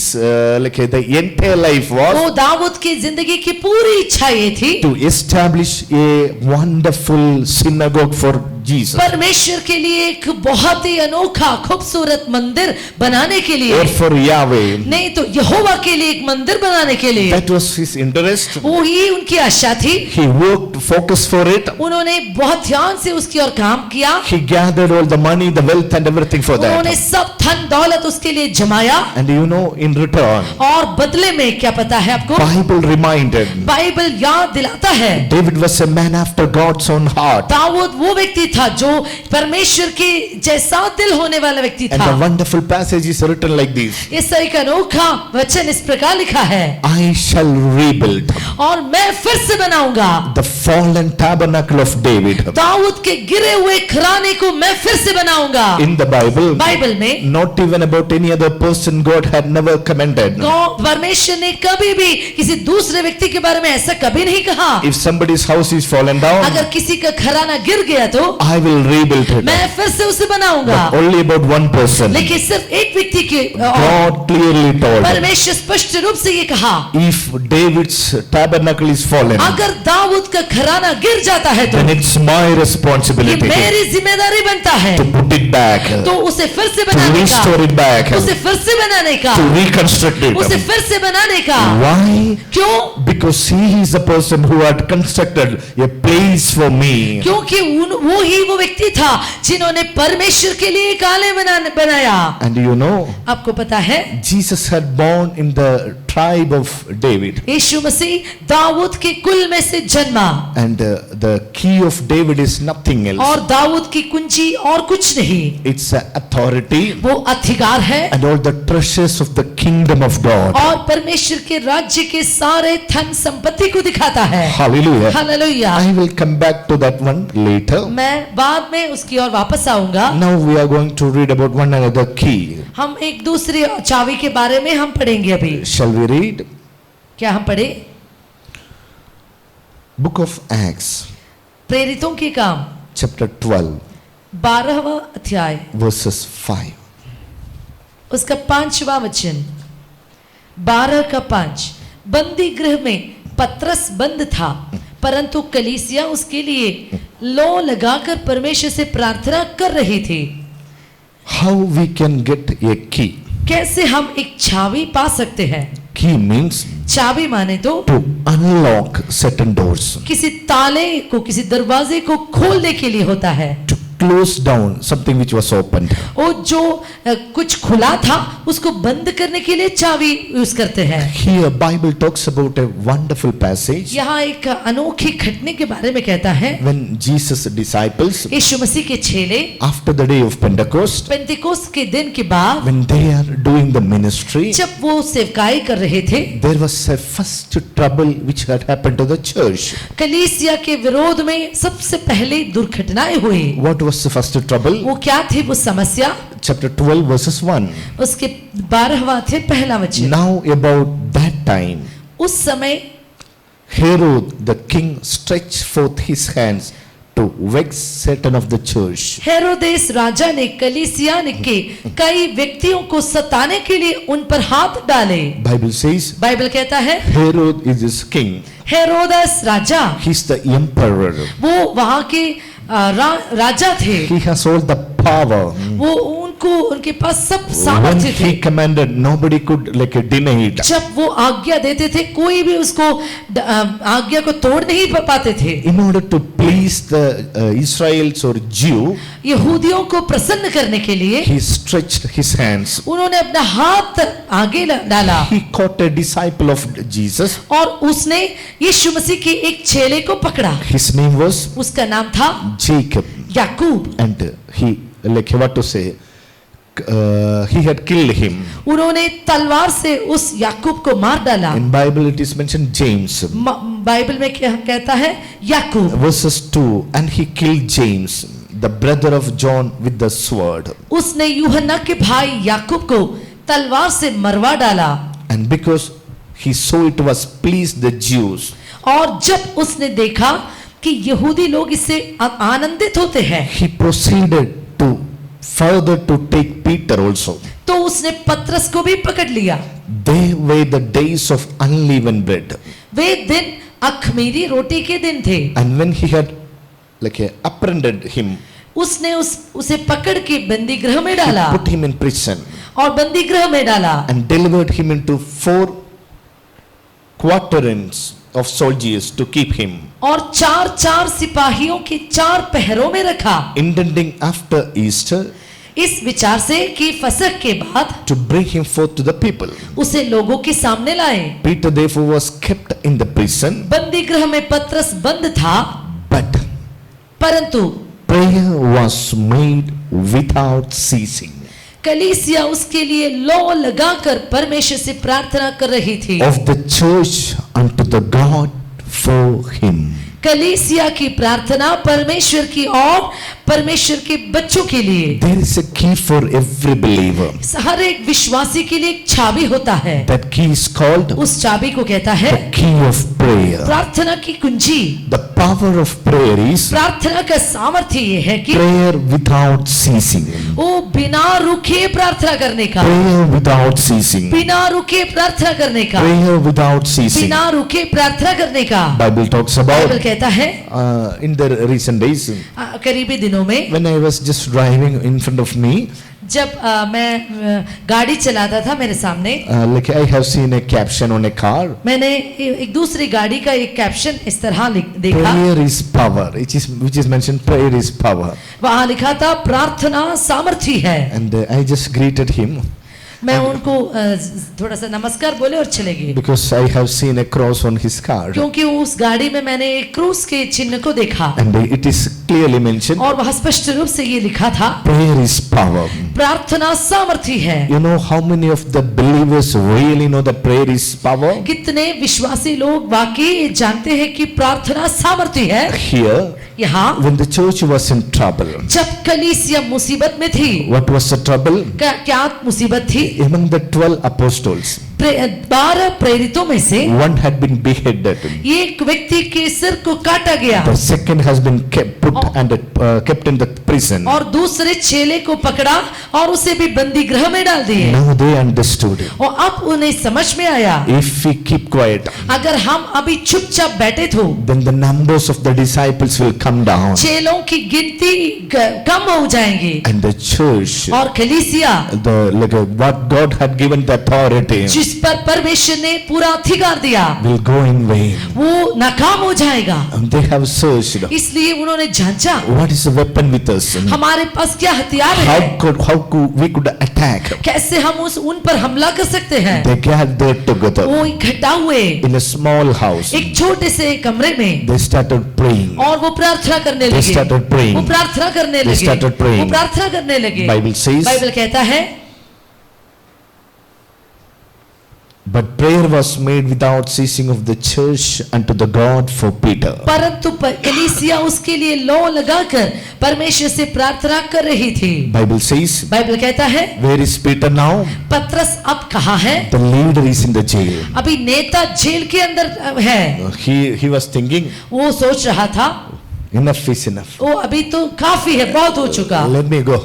Speaker 2: like the entire life was
Speaker 3: वो दाऊद की जिंदगी की पूरी इच्छा ये थी
Speaker 2: to establish a wonderful synagogue for Jesus,
Speaker 3: परमेश्वर के लिए एक बहुत ही अनोखा खूबसूरत मंदिर बनाने के लिए,
Speaker 2: or for Yahweh.
Speaker 3: नहीं तो यहोवा के लिए एक मंदिर बनाने के लिए,
Speaker 2: That was his interest.
Speaker 3: वो ही उनकी आशा थी।
Speaker 2: He worked, focused for it.
Speaker 3: उन्होंने बहुत ध्यान से उसकी ओर काम किया।
Speaker 2: He gathered all the money, the wealth and everything for
Speaker 3: उन्होंने
Speaker 2: that.
Speaker 3: सब धन दौलत उसके लिए जमाया,
Speaker 2: And you know, in return,
Speaker 3: और बदले में क्या पता है आपको,
Speaker 2: Bible reminded,
Speaker 3: बाइबल याद दिलाता है,
Speaker 2: David was a man after God's own heart.
Speaker 3: Dawood वो व्यक्ति था जो परमेश्वर के जैसा दिल होने वाला व्यक्ति
Speaker 2: And
Speaker 3: था।
Speaker 2: the wonderful passage is written like this:
Speaker 3: इस तरह का अनोखा वचन इस प्रकार लिखा है,
Speaker 2: I shall rebuild
Speaker 3: और मैं फिर से बनाऊंगा
Speaker 2: the fallen tabernacle of David.
Speaker 3: Dawood के गिरे हुए घराने को, मैं फिर से बनाऊंगा।
Speaker 2: In the Bible,
Speaker 3: बाइबल में
Speaker 2: not even about any other person God had never commended.
Speaker 3: परमेश्वर ने कभी भी किसी दूसरे व्यक्ति के बारे में ऐसा कभी नहीं कहा।
Speaker 2: If somebody's house is fallen down,
Speaker 3: अगर किसी का घराना गिर गया तो
Speaker 2: I will rebuild it.
Speaker 3: मैं फिर से उसे बनाऊंगा।
Speaker 2: But only about one person.
Speaker 3: लेकिन सिर्फ एक व्यक्ति के
Speaker 2: God clearly told,
Speaker 3: परमेश्वर स्पष्ट रूप से ये कहा,
Speaker 2: if David's tabernacle is fallen,
Speaker 3: अगर दाऊद का घराना गिर जाता है तो
Speaker 2: then it's my
Speaker 3: ये
Speaker 2: responsibility
Speaker 3: मेरी जिम्मेदारी बनता है
Speaker 2: to put it back,
Speaker 3: तो उसे फिर से
Speaker 2: to
Speaker 3: बनाने
Speaker 2: restore
Speaker 3: का,
Speaker 2: it back,
Speaker 3: उसे फिर से बनाने का,
Speaker 2: to reconstruct
Speaker 3: उसे
Speaker 2: it.
Speaker 3: फिर से बनाने का।
Speaker 2: Why?
Speaker 3: क्यों?
Speaker 2: Because he is the person who had constructed a place for me.
Speaker 3: क्योंकि वो ही वो व्यक्ति था जिन्होंने परमेश्वर के लिए एक आलय बनाया।
Speaker 2: And you know,
Speaker 3: आपको पता है
Speaker 2: Jesus had born in the tribe of David.
Speaker 3: यीशु मसीह दाऊद के कुल में से जन्मा,
Speaker 2: And the key of David is nothing else.
Speaker 3: और दाऊद की कुंजी और कुछ नहीं,
Speaker 2: It's authority
Speaker 3: वो अधिकार है
Speaker 2: and all the treasures of the kingdom of God.
Speaker 3: और परमेश्वर के राज्य के सारे धन संपत्ति को दिखाता है।
Speaker 2: Hallelujah.
Speaker 3: Hallelujah.
Speaker 2: I will come back to that one later.
Speaker 3: मैं बाद में उसकी ओर वापस आऊंगा।
Speaker 2: Now we are going to read about one another key.
Speaker 3: हम एक दूसरी चाबी के बारे में हम पढ़ेंगे अभी।
Speaker 2: Shall we read?
Speaker 3: क्या हम पढ़े?
Speaker 2: Book of Acts,
Speaker 3: प्रेरितों के काम
Speaker 2: chapter 12,
Speaker 3: 12वां अध्याय,
Speaker 2: verses 5.
Speaker 3: उसका 5वां वचन, 12 बंदी गृह में पत्रस बंद था, परंतु कलीसिया उसके लिए लो लगाकर परमेश्वर से प्रार्थना कर रही थी।
Speaker 2: How we can get a key?
Speaker 3: कैसे हम एक चाबी पा सकते हैं?
Speaker 2: Key means
Speaker 3: चाबी माने तो
Speaker 2: to unlock certain doors,
Speaker 3: किसी ताले को, किसी दरवाजे को खोलने के लिए होता है।
Speaker 2: to close down something which was opened.
Speaker 3: वो जो कुछ खुला था उसको बंद करने के लिए चाबी यूज करते हैं।
Speaker 2: Here Bible talks about a wonderful passage
Speaker 3: यहाँ एक अनोखी घटने के बारे में कहता है।
Speaker 2: when Jesus' disciples,
Speaker 3: यीशु मसीह के चेले
Speaker 2: after the day of Pentecost,
Speaker 3: पेंतिकोस्त के दिन के बाद
Speaker 2: when they are doing the ministry,
Speaker 3: जब वो सेवकाई कर रहे थे,
Speaker 2: there was a first trouble which had happened to the church.
Speaker 3: कलीसिया के विरोध में सबसे पहले दुर्घटनाएं हुई।
Speaker 2: What was the first trouble?
Speaker 3: वो क्या थी वो समस्या?
Speaker 2: Chapter 12 verses 1.
Speaker 3: उसके 12वां थे पहला वचन।
Speaker 2: Now about that time,
Speaker 3: उस समय
Speaker 2: Herod the king stretched forth his hands to vex Satan of the church.
Speaker 3: हेरोदेस राजा ने कलीसिया के कई व्यक्तियों को सताने के लिए उन पर हाथ डाले।
Speaker 2: Bible says
Speaker 3: बाइबल कहता है
Speaker 2: Herod is his king.
Speaker 3: Herodes Raja,
Speaker 2: He's the emperor.
Speaker 3: वो वहां के राजा थे।
Speaker 2: He has all the power.
Speaker 3: वो उनको, उनके पास सब
Speaker 2: When
Speaker 3: सामर्थ्य थे।
Speaker 2: he commanded, nobody could deny it.
Speaker 3: जब वो आज्ञा देते थे कोई भी उसको आज्ञा को तोड़ नहीं पाते थे।
Speaker 2: In order to please the Israelites or Jew,
Speaker 3: यहूदियों को प्रसन्न करने के लिए
Speaker 2: he stretched his hands.
Speaker 3: उन्होंने अपना हाथ आगे डाला
Speaker 2: He caught a disciple of Jesus.
Speaker 3: और उसने यीशु मसीह के एक चेले को पकड़ा।
Speaker 2: His name was
Speaker 3: उसका नाम था
Speaker 2: Jacob.
Speaker 3: Yakub.
Speaker 2: And he, what to say, he had killed him.
Speaker 3: उन्होंने तलवार से उस याकूब को मार डाला।
Speaker 2: In Bible it is mentioned James.
Speaker 3: Bible में क्या कहता है? याकूब।
Speaker 2: Verses 2, and he killed James, the brother of John, with the sword.
Speaker 3: उसने यूहन्ना के भाई याकूब को तलवार से मरवा डाला।
Speaker 2: And because he saw it was pleased the Jews,
Speaker 3: और जब उसने देखा कि यहूदी लोग इससे आनंदित होते हैं,
Speaker 2: he proceeded to further to take Peter also.
Speaker 3: तो उसने पतरस को भी पकड़ लिया।
Speaker 2: They were the days of unleavened bread.
Speaker 3: वे दिन अखमीरी रोटी के दिन थे।
Speaker 2: And when he had apprehended him,
Speaker 3: उसने उसे पकड़ के बंदी गृह में डाला
Speaker 2: put him in prison,
Speaker 3: और बंदी गृह में डाला
Speaker 2: and delivered him into 4 quaternions of soldiers to keep him,
Speaker 3: और 4 सिपाहियों के 4 पहरों में रखा,
Speaker 2: intending after Easter
Speaker 3: इस विचार से कि फसह के बाद
Speaker 2: to bring him forth to the people.
Speaker 3: उसे लोगों के सामने लाए।
Speaker 2: Peter therefore was kept in the prison,
Speaker 3: बंदी गृह में पतरस बंद था,
Speaker 2: but
Speaker 3: परंतु
Speaker 2: prayer was made without ceasing
Speaker 3: कलीसिया उसके लिए लौ लगाकर परमेश्वर से प्रार्थना कर रही थी।
Speaker 2: of the church unto the God for him.
Speaker 3: कलीसिया की प्रार्थना परमेश्वर की और परमेश्वर के बच्चों के लिए।
Speaker 2: There is a key for every believer.
Speaker 3: हर एक विश्वासी के लिए एक चाबी होता है,
Speaker 2: That key is called
Speaker 3: उस चाबी को कहता है
Speaker 2: the key of prayer.
Speaker 3: प्रार्थना की कुंजी।
Speaker 2: The power of prayer is
Speaker 3: प्रार्थना का सामर्थ्य ये है कि
Speaker 2: prayer without ceasing.
Speaker 3: वो बिना रुके प्रार्थना करने का,
Speaker 2: Prayer without ceasing.
Speaker 3: बिना रुके प्रार्थना करने का,
Speaker 2: Prayer without ceasing.
Speaker 3: बिना रुके प्रार्थना करने का।
Speaker 2: Bible talks
Speaker 3: बाइबल
Speaker 2: about
Speaker 3: कहता है
Speaker 2: in the recent days
Speaker 3: करीबी दिनों में
Speaker 2: when I was just driving in front of me,
Speaker 3: जब मैं गाड़ी चलाता था मेरे सामने,
Speaker 2: like I have seen a caption on a car.
Speaker 3: मैंने एक दूसरी गाड़ी का एक कैप्शन इस तरह देखा,
Speaker 2: Prayer is power, which is mentioned. Prayer is power,
Speaker 3: वहां लिखा था प्रार्थना सामर्थी है।
Speaker 2: and I just greeted him
Speaker 3: मैं उनको थोड़ा सा नमस्कार बोले और चले गए,
Speaker 2: because I have seen a cross on his car,
Speaker 3: क्योंकि उस गाड़ी में मैंने एक क्रूस के चिन्ह को देखा
Speaker 2: and it is clearly mentioned.
Speaker 3: और वह स्पष्ट रूप से ये लिखा था
Speaker 2: Prayer is power.
Speaker 3: प्रार्थना सामर्थी है।
Speaker 2: You know how many of the believers really know that prayer is power?
Speaker 3: कितने विश्वासी लोग वाकई जानते हैं कि प्रार्थना सामर्थी है।
Speaker 2: Here,
Speaker 3: यहाँ
Speaker 2: when the church was in trouble,
Speaker 3: जब कलीसिया मुसीबत में थी,
Speaker 2: what was the trouble?
Speaker 3: क्या मुसीबत थी?
Speaker 2: Among the 12 apostles,
Speaker 3: 12 प्रेरितों में से
Speaker 2: one had been beheaded.
Speaker 3: एक व्यक्ति के सिर को काटा गया
Speaker 2: The second has been kept in the prison.
Speaker 3: और दूसरे चेले को पकड़ा और उसे भी बंदी गृह में डाल दिए।
Speaker 2: Now they understood.
Speaker 3: और अब उन्हें समझ में आया,
Speaker 2: If we keep quiet,
Speaker 3: अगर हम अभी चुपचाप बैठे तो
Speaker 2: then the numbers of the disciples will come down,
Speaker 3: चेलों की गिनती कम हो जाएंगी
Speaker 2: and the church,
Speaker 3: और कलीसिया
Speaker 2: what God had given the authority,
Speaker 3: जिस पर परमेश्वर ने पूरा अधिकार दिया,
Speaker 2: will go in vain.
Speaker 3: वो नाकाम हो जाएगा।
Speaker 2: And they have searched.
Speaker 3: इसलिए उन्होंने जांचा
Speaker 2: What is the weapon with us?
Speaker 3: हमारे पास क्या हथियार है,
Speaker 2: How could we could attack?
Speaker 3: कैसे हम उन पर हमला कर सकते हैं।
Speaker 2: They gathered together
Speaker 3: वो इकट्ठा हुए
Speaker 2: in a small house.
Speaker 3: एक छोटे से कमरे में
Speaker 2: They started praying.
Speaker 3: और वो प्रार्थना करने
Speaker 2: They
Speaker 3: लगे,
Speaker 2: started praying.
Speaker 3: वो प्रार्थना करने
Speaker 2: They
Speaker 3: लगे,
Speaker 2: started praying.
Speaker 3: वो प्रार्थना करने लगे।
Speaker 2: Bible says,
Speaker 3: बाइबल कहता है
Speaker 2: but prayer was made without ceasing of the church unto the God for Peter.
Speaker 3: परंतु कलीसिया उसके लिए लौ लगाकर परमेश्वर से प्रार्थना कर रही थी।
Speaker 2: Bible says,
Speaker 3: बाइबल कहता है
Speaker 2: where is Peter now?
Speaker 3: पतरस अब कहाँ है?
Speaker 2: The leader is in the jail.
Speaker 3: अभी नेता जेल के अंदर है।
Speaker 2: He was thinking,
Speaker 3: वो सोच रहा था
Speaker 2: enough is enough.
Speaker 3: वो अभी तो काफी है, बहुत हो चुका,
Speaker 2: Let me go.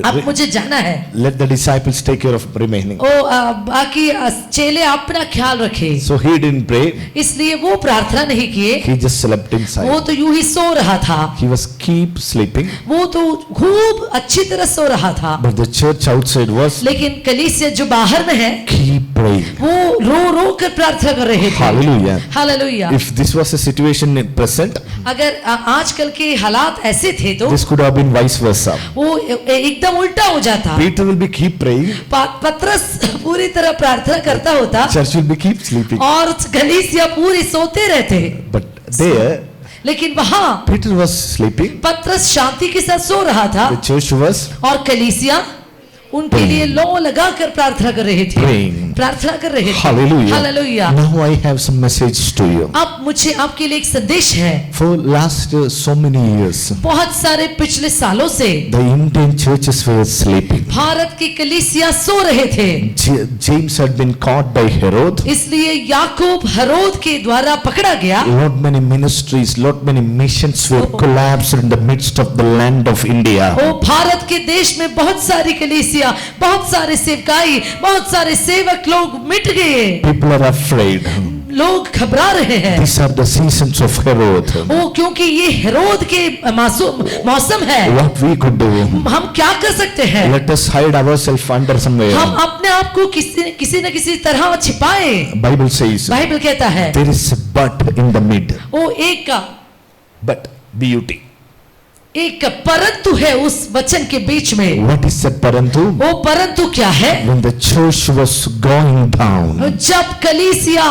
Speaker 3: अब मुझे जाना है।
Speaker 2: Let the disciples take care of remaining.
Speaker 3: बाकी चेले अपना ख्याल रखे।
Speaker 2: So he didn't pray.
Speaker 3: इसलिए वो प्रार्थना नहीं किए,
Speaker 2: He just slept inside.
Speaker 3: वो तो यूं ही सो रहा था,
Speaker 2: He was keep sleeping.
Speaker 3: वो तो खूब अच्छी तरह सो रहा था।
Speaker 2: But the church outside was
Speaker 3: लेकिन कलीसिया जो बाहर में है
Speaker 2: keep praying.
Speaker 3: वो रो कर प्रार्थना कर रहे थे।
Speaker 2: Hallelujah.
Speaker 3: Hallelujah.
Speaker 2: If this was a situation in present,
Speaker 3: अगर आजकल के हालात ऐसे थे तो
Speaker 2: this could have been vice versa.
Speaker 3: वो एकदम उल्टा हो जाता।
Speaker 2: Peter will be keep praying.
Speaker 3: पतरस पूरी तरह प्रार्थना करता होता
Speaker 2: Church will be keep sleeping.
Speaker 3: और कलीसिया पूरी सोते रहते।
Speaker 2: But there,
Speaker 3: लेकिन वहां
Speaker 2: Peter was sleeping.
Speaker 3: पतरस शांति के साथ सो रहा था
Speaker 2: The church was
Speaker 3: और कलीसिया उनके लिए लौ लगाकर प्रार्थना कर रहे थे,
Speaker 2: praying.
Speaker 3: प्रार्थना कर रहे थे।
Speaker 2: Hallelujah.
Speaker 3: Hallelujah.
Speaker 2: Now I have some message to you.
Speaker 3: अब मुझे आपके लिए एक संदेश है।
Speaker 2: For last so many years,
Speaker 3: बहुत सारे पिछले सालों से
Speaker 2: the Indian churches were sleeping.
Speaker 3: Bharat की कलीसिया सो रहे थे,
Speaker 2: James had been caught by Herod.
Speaker 3: इसलिए याकूब हेरोद के द्वारा पकड़ा गया।
Speaker 2: Lot many ministries, lot many missions were collapsed in the midst of the land of India.
Speaker 3: वो भारत के देश में बहुत सारी कलीसिया, बहुत सारे सेवकाई, बहुत सारे सेवक लोग मिट गए।
Speaker 2: People are afraid.
Speaker 3: लोग घबरा रहे हैं।
Speaker 2: These are the seasons of Herod.
Speaker 3: ओ क्योंकि ये हेरोद के मौसम है।
Speaker 2: What we could do?
Speaker 3: हम क्या कर सकते हैं?
Speaker 2: Let us hide ourselves under somewhere.
Speaker 3: हम अपने आप को किसी न किसी तरह छिपाए।
Speaker 2: Bible says
Speaker 3: बाइबल कहता है
Speaker 2: there is a but in the mid.
Speaker 3: ओ एक का
Speaker 2: But beauty.
Speaker 3: एक परंतु है उस वचन के बीच में।
Speaker 2: What is that parantu?
Speaker 3: वो परंतु क्या है?
Speaker 2: When the church was going down,
Speaker 3: जब कलीसिया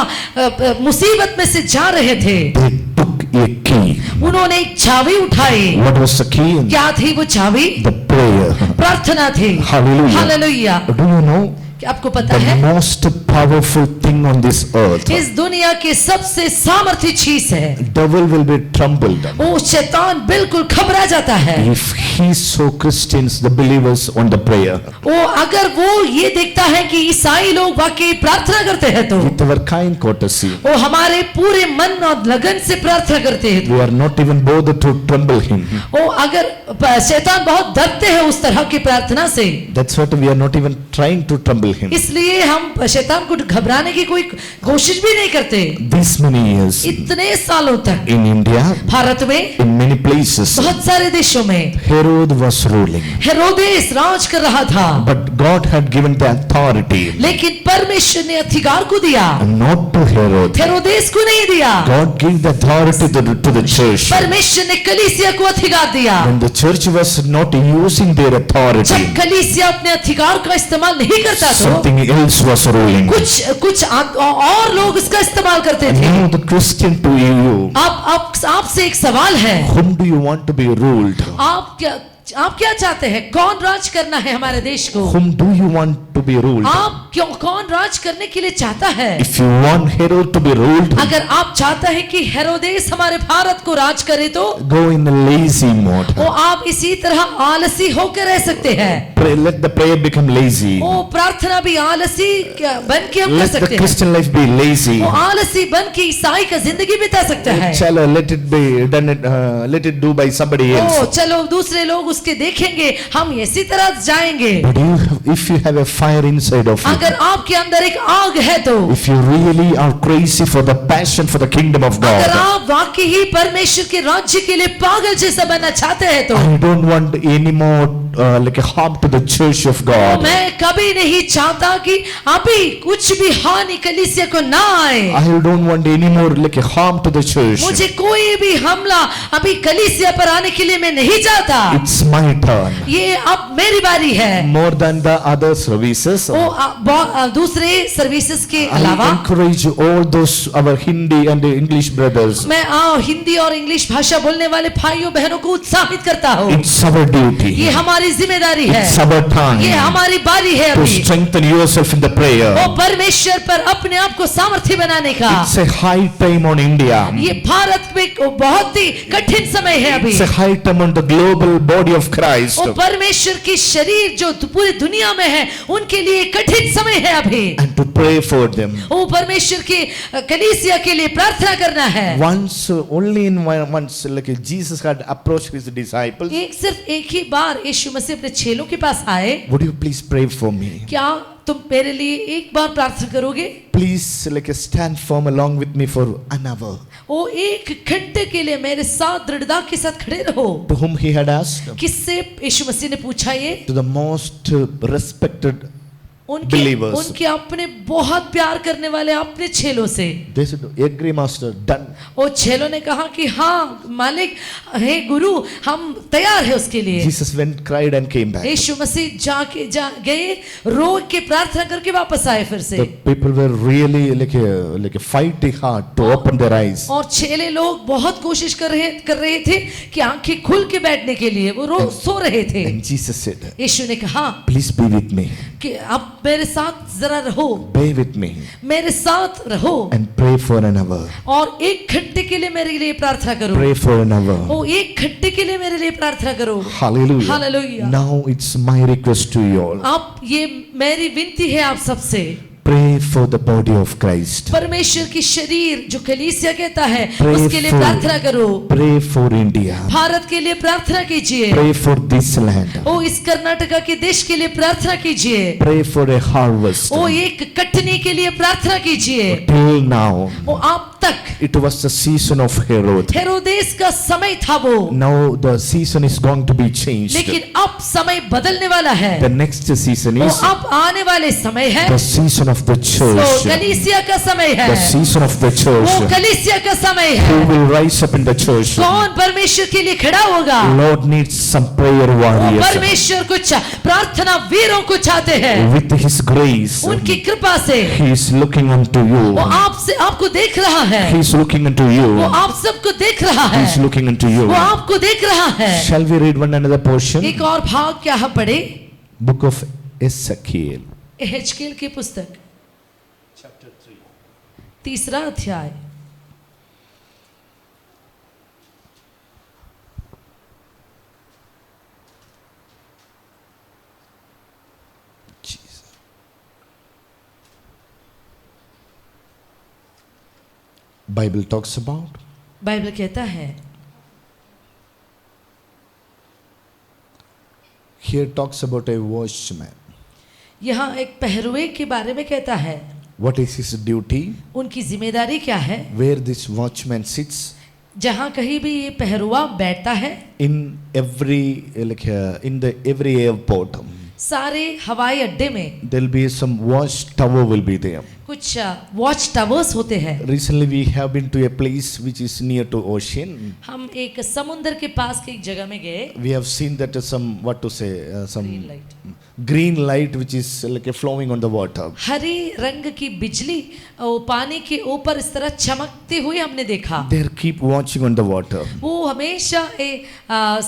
Speaker 3: मुसीबत में से जा रहे थे,
Speaker 2: they took a key.
Speaker 3: उन्होंने एक चाबी उठाई।
Speaker 2: What was the key?
Speaker 3: क्या थी वो चाबी?
Speaker 2: The prayer.
Speaker 3: प्रार्थना थी।
Speaker 2: Hallelujah.
Speaker 3: Hallelujah.
Speaker 2: Do you know?
Speaker 3: क्या आपको पता
Speaker 2: The
Speaker 3: है?
Speaker 2: most powerful thing on this earth.
Speaker 3: इस दुनिया के सबसे सामर्थ्य चीज है।
Speaker 2: Devil will be trembled
Speaker 3: वो शैतान बिल्कुल घबरा जाता है।
Speaker 2: if he saw Christians, the believers, on the prayer.
Speaker 3: वो अगर वो ये देखता है कि ईसाई लोग वाकई प्रार्थना करते हैं तो
Speaker 2: With our kind courtesy,
Speaker 3: वो हमारे पूरे मन और लगन से प्रार्थना करते हैं।
Speaker 2: we are not even bothered to tremble him.
Speaker 3: वो अगर शैतान बहुत डरते हैं उस तरह की प्रार्थना से,
Speaker 2: That's what we are not even trying to tremble him.
Speaker 3: इसलिए हम शैतान को घबराने की कोई कोशिश भी नहीं करते।
Speaker 2: These many years
Speaker 3: इतने सालों तक
Speaker 2: in India,
Speaker 3: भारत में
Speaker 2: in many places,
Speaker 3: बहुत सारे देशों में
Speaker 2: Herod was ruling.
Speaker 3: हेरोदेस राज कर रहा था,
Speaker 2: But God had given the authority
Speaker 3: लेकिन परमेश्वर ने अधिकार को दिया,
Speaker 2: not to Herod.
Speaker 3: हेरोदेस को नहीं दिया।
Speaker 2: God gave the authority to the church.
Speaker 3: परमेश्वर ने कलीसिया को अधिकार दिया।
Speaker 2: When the church was not using their authority,
Speaker 3: जब कलीसिया अपने अधिकार का इस्तेमाल नहीं करता तो
Speaker 2: something else was ruling.
Speaker 3: कुछ और लोग इसका इस्तेमाल करते
Speaker 2: And
Speaker 3: थे।
Speaker 2: now the question to you,
Speaker 3: अब आपसे एक सवाल है,
Speaker 2: whom do you want to be ruled?
Speaker 3: आप क्या चाहते हैं? कौन राज करना है हमारे देश को?
Speaker 2: Whom do you want to be ruled?
Speaker 3: कौन राज करने के लिए चाहता है?
Speaker 2: If you want Herod to be ruled,
Speaker 3: अगर आप चाहता है कि हेरोदेस हमारे भारत को राज करे तो
Speaker 2: go in a lazy mode.
Speaker 3: वो आप इसी तरह आलसी होकर रह सकते हैं।
Speaker 2: Pray, let the prayer become lazy.
Speaker 3: वो प्रार्थना भी आलसी बन के हम कर
Speaker 2: Let the
Speaker 3: सकते हैं।
Speaker 2: Christian life be lazy.
Speaker 3: वो आलसी बन के ईसाई का जिंदगी बिता सकता है।
Speaker 2: चलो, let it do by somebody else.
Speaker 3: ओ चलो दूसरे लोग उसके देखेंगे, हम इसी तरह जाएंगे।
Speaker 2: But if you have a fire inside of you,
Speaker 3: अगर आपके अंदर एक आग है तो,
Speaker 2: if you really are crazy for the passion for the kingdom of
Speaker 3: अगर
Speaker 2: God,
Speaker 3: आप वाकई ही परमेश्वर के राज्य के लिए पागल जैसा बनना चाहते हैं तो
Speaker 2: I don't want any more like a harm to the church of God.
Speaker 3: मैं कभी नहीं चाहता कि अभी कुछ भी हानि कलीसिया को ना आए।
Speaker 2: I don't want any more like a harm to the church.
Speaker 3: मुझे कोई भी हमला अभी कलीसिया पर आने के लिए मैं नहीं चाहता।
Speaker 2: It's my turn.
Speaker 3: ये अब मेरी बारी है।
Speaker 2: More than the other services,
Speaker 3: वो दूसरे सर्विसेज के
Speaker 2: I
Speaker 3: अलावा
Speaker 2: encourage all those our Hindi and English brothers.
Speaker 3: मैं हिंदी और इंग्लिश भाषा बोलने वाले भाइयों बहनों को उत्साहित करता हूँ।
Speaker 2: It's our duty.
Speaker 3: ये हमारी जिम्मेदारी है,
Speaker 2: It's our time
Speaker 3: ये हमारी बारी है
Speaker 2: to
Speaker 3: अभी।
Speaker 2: strengthen yourself in the prayer.
Speaker 3: वो परमेश्वर पर अपने आप को सामर्थ्य बनाने का
Speaker 2: It's a high time on India.
Speaker 3: ये भारत में बहुत ही कठिन समय है अभी।
Speaker 2: It's a high time on the global body of Christ.
Speaker 3: वो परमेश्वर की शरीर जो पूरी दुनिया में है उनके लिए कठिन समय है अभी।
Speaker 2: And to pray for them.
Speaker 3: वो परमेश्वर के कलीसिया के लिए प्रार्थना करना है।
Speaker 2: Once like Jesus had approached his disciples,
Speaker 3: सिर्फ एक ही बार यीशु मसीह अपने चेलों के पास आए।
Speaker 2: would you please pray for me?
Speaker 3: क्या तुम मेरे लिए एक बार प्रार्थना करोगे?
Speaker 2: Please like stand firm along with me for an hour.
Speaker 3: वो एक घंटे के लिए मेरे साथ दृढ़ता के साथ खड़े रहो।
Speaker 2: To whom he had asked?
Speaker 3: किससे यीशु मसीह ने पूछा ये?
Speaker 2: To the most respected
Speaker 3: उनके
Speaker 2: believers.
Speaker 3: उनके अपने बहुत प्यार करने वाले अपने चेलों से।
Speaker 2: They said, agree master, done.
Speaker 3: वो चेलों ने कहा कि हाँ मालिक, हे गुरु, हम तैयार है उसके लिए।
Speaker 2: Jesus went, cried and came back.
Speaker 3: यीशु मसीह जा गए, रो के प्रार्थना करके वापस आए फिर से।
Speaker 2: The people were really like a fighting hard to open their eyes.
Speaker 3: और चेले लोग बहुत कोशिश कर रहे थे कि आंखें खुल के बैठने के लिए, वो सो रहे थे।
Speaker 2: And Jesus said,
Speaker 3: यीशु ने कहा
Speaker 2: please be with me.
Speaker 3: कि अब मेरे साथ जरा रहो,
Speaker 2: Be with me
Speaker 3: मेरे साथ रहो
Speaker 2: and pray for an hour.
Speaker 3: और एक घंटे के लिए मेरे लिए प्रार्थना करो।
Speaker 2: Pray for an hour.
Speaker 3: ओ एक घंटे के लिए मेरे लिए प्रार्थना करो।
Speaker 2: Hallelujah.
Speaker 3: Hallelujah.
Speaker 2: Now it's my request to you all.
Speaker 3: आप ये मेरी विनती है आप सबसे,
Speaker 2: Pray for the body of Christ.
Speaker 3: परमेश्वर की शरीर जो कलीसिया कहता है
Speaker 2: Pray
Speaker 3: उसके लिए प्रार्थना करो।
Speaker 2: Pray for India.
Speaker 3: भारत के लिए प्रार्थना कीजिए।
Speaker 2: Pray for this land.
Speaker 3: ओ इस कर्नाटका के देश के लिए प्रार्थना कीजिए।
Speaker 2: Pray for a harvest.
Speaker 3: ओ एक कटनी के लिए लिए प्रार्थना कीजिए।
Speaker 2: Till now,
Speaker 3: वो अब तक
Speaker 2: it was the season of Herod.
Speaker 3: हेरोदेस का समय था वो,
Speaker 2: Now the season is going to be changed.
Speaker 3: लेकिन अब समय बदलने वाला है।
Speaker 2: The next season
Speaker 3: वो
Speaker 2: is
Speaker 3: अब आने वाले समय है,
Speaker 2: the season of the
Speaker 3: वो
Speaker 2: church.
Speaker 3: कलीसिया का समय है,
Speaker 2: The season of the
Speaker 3: वो
Speaker 2: church.
Speaker 3: कलीसिया का समय
Speaker 2: Who
Speaker 3: है।
Speaker 2: will rise up in the church?
Speaker 3: कौन परमेश्वर के लिए खड़ा होगा?
Speaker 2: Lord needs some prayer
Speaker 3: वो
Speaker 2: warriors.
Speaker 3: परमेश्वर कुछ प्रार्थना वीरों को चाहते हैं।
Speaker 2: With His grace,
Speaker 3: उनकी कृपा से
Speaker 2: He is looking unto
Speaker 3: वो
Speaker 2: you.
Speaker 3: आपसे आपको देख रहा है,
Speaker 2: He is looking unto you.
Speaker 3: वो आप सबको देख रहा
Speaker 2: He
Speaker 3: है,
Speaker 2: is looking unto you.
Speaker 3: वो आपको देख रहा है।
Speaker 2: Shall we read one another portion?
Speaker 3: एक और भाग क्या हम पढ़े?
Speaker 2: Book of Ezekiel.
Speaker 3: एहेजकेल की पुस्तक, तीसरा अध्याय।
Speaker 2: Bible talks about
Speaker 3: बाइबल कहता है,
Speaker 2: here talks about a watchman.
Speaker 3: यहाँ एक पहरुए के बारे में कहता है।
Speaker 2: What is his duty?
Speaker 3: उनकी जिम्मेदारी क्या है?
Speaker 2: Where this watchman sits
Speaker 3: जहाँ कहीं भी ये पहरुआ बैठता है,
Speaker 2: in every airport.
Speaker 3: सारे हवाई अड्डे में
Speaker 2: There'll be some watchtower will be there.
Speaker 3: कुछ वॉच टावर्स होते हैं।
Speaker 2: Recently we have been to a place which is near to ocean.
Speaker 3: हम एक समुद्र के पास की एक जगह में गए।
Speaker 2: We have seen that some what to say some
Speaker 3: Green light.
Speaker 2: green light which is like a flowing on the water.
Speaker 3: हरी रंग की बिजली वो पानी के ऊपर इस तरह चमकती हुई हमने देखा।
Speaker 2: They keep watching on the water.
Speaker 3: वो हमेशा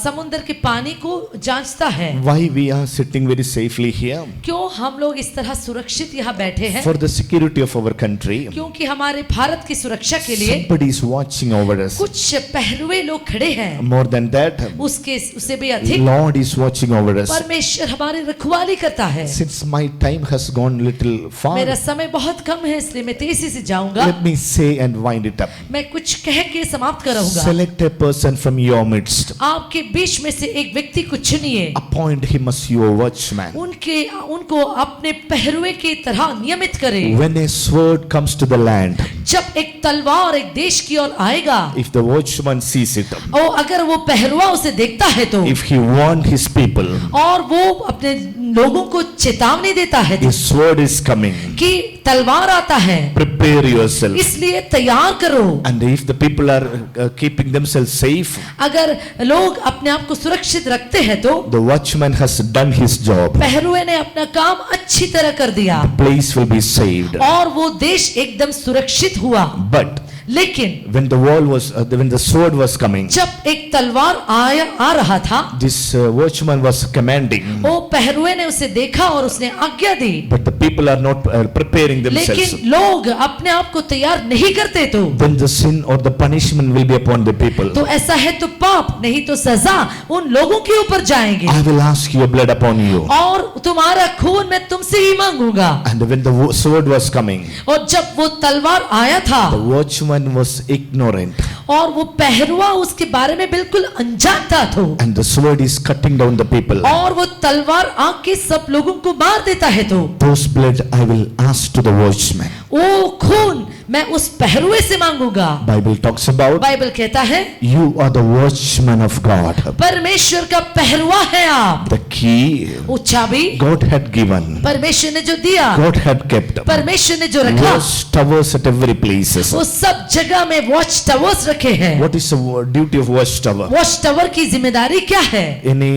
Speaker 3: समुद्र के पानी को जांचता है।
Speaker 2: Why we are sitting very safely here?
Speaker 3: क्यों हम लोग इस तरह सुरक्षित यहाँ बैठे हैं?
Speaker 2: For the security of our country.
Speaker 3: क्योंकि हमारे भारत की सुरक्षा के लिए
Speaker 2: Somebody is watching over us.
Speaker 3: कुछ पहरुए लोग खड़े हैं।
Speaker 2: More than that,
Speaker 3: उससे भी अधिक
Speaker 2: Lord is watching over us.
Speaker 3: परमेश्वर हमारी रखवाली करता है।
Speaker 2: Since my time has gone little far,
Speaker 3: मेरा समय बहुत कम है, इसलिए मैं तेजी से जाऊंगा।
Speaker 2: let me say and wind it up.
Speaker 3: मैं कुछ कह के समाप्त करूंगा।
Speaker 2: Select a person from your midst.
Speaker 3: आपके बीच में से एक व्यक्ति को चुनिए,
Speaker 2: Appoint him as your watchman.
Speaker 3: उनको अपने पहरुए की तरह नियमित करें।
Speaker 2: When a sword comes to the land,
Speaker 3: जब एक तलवार एक देश की ओर आएगा,
Speaker 2: if the watchman sees it,
Speaker 3: और अगर वो पहरुआ उसे देखता है तो,
Speaker 2: if he warned his people,
Speaker 3: और वो अपने लोगों को चेतावनी देता है
Speaker 2: the sword is coming,
Speaker 3: कि तलवार आता है,
Speaker 2: prepare yourself.
Speaker 3: इसलिए तैयार करो।
Speaker 2: And if the people are keeping themselves safe,
Speaker 3: अगर लोग अपने आप को सुरक्षित रखते हैं तो
Speaker 2: the watchman has done his job.
Speaker 3: पहरुए ने अपना काम अच्छी तरह कर दिया
Speaker 2: The place will be saved.
Speaker 3: और वो देश एकदम सुरक्षित हुआ।
Speaker 2: But
Speaker 3: लेकिन
Speaker 2: when the sword was coming,
Speaker 3: जब एक तलवार आ रहा था,
Speaker 2: this watchman was commanding,
Speaker 3: वो पहरुए ने उसे देखा और उसने आज्ञा दी,
Speaker 2: but the people are not preparing themselves.
Speaker 3: लेकिन लोग अपने आप को तैयार नहीं करते तो
Speaker 2: Then the sin or the punishment will be upon the people.
Speaker 3: तो ऐसा है तो पाप नहीं तो सजा उन लोगों के ऊपर जाएंगे,
Speaker 2: I will ask your blood upon you.
Speaker 3: और तुम्हारा खून मैं तुमसे ही मांगूंगा।
Speaker 2: And when the sword was coming,
Speaker 3: और जब वो तलवार आया था,
Speaker 2: the watchman was ignorant,
Speaker 3: और वो पहरुआ उसके बारे में बिल्कुल अनजान था तो,
Speaker 2: and the sword is cutting down the people.
Speaker 3: और वो तलवार आके सब लोगों को मार देता है तो
Speaker 2: Those blood I will ask to the watchman.
Speaker 3: वो खून मैं उस पहरुए से मांगूंगा।
Speaker 2: Bible talks about
Speaker 3: बाइबल कहता है
Speaker 2: you are the watchman of God.
Speaker 3: परमेश्वर का पहरुआ है आप।
Speaker 2: The key
Speaker 3: वो चाबी
Speaker 2: God had given,
Speaker 3: परमेश्वर ने जो दिया,
Speaker 2: God had kept.
Speaker 3: परमेश्वर ने जो रखा,
Speaker 2: Watch towers at every places.
Speaker 3: वो सब जगह में वॉच टावर्स रखे हैं।
Speaker 2: What is the duty of watch tower?
Speaker 3: Watch tower की जिम्मेदारी क्या है?
Speaker 2: Any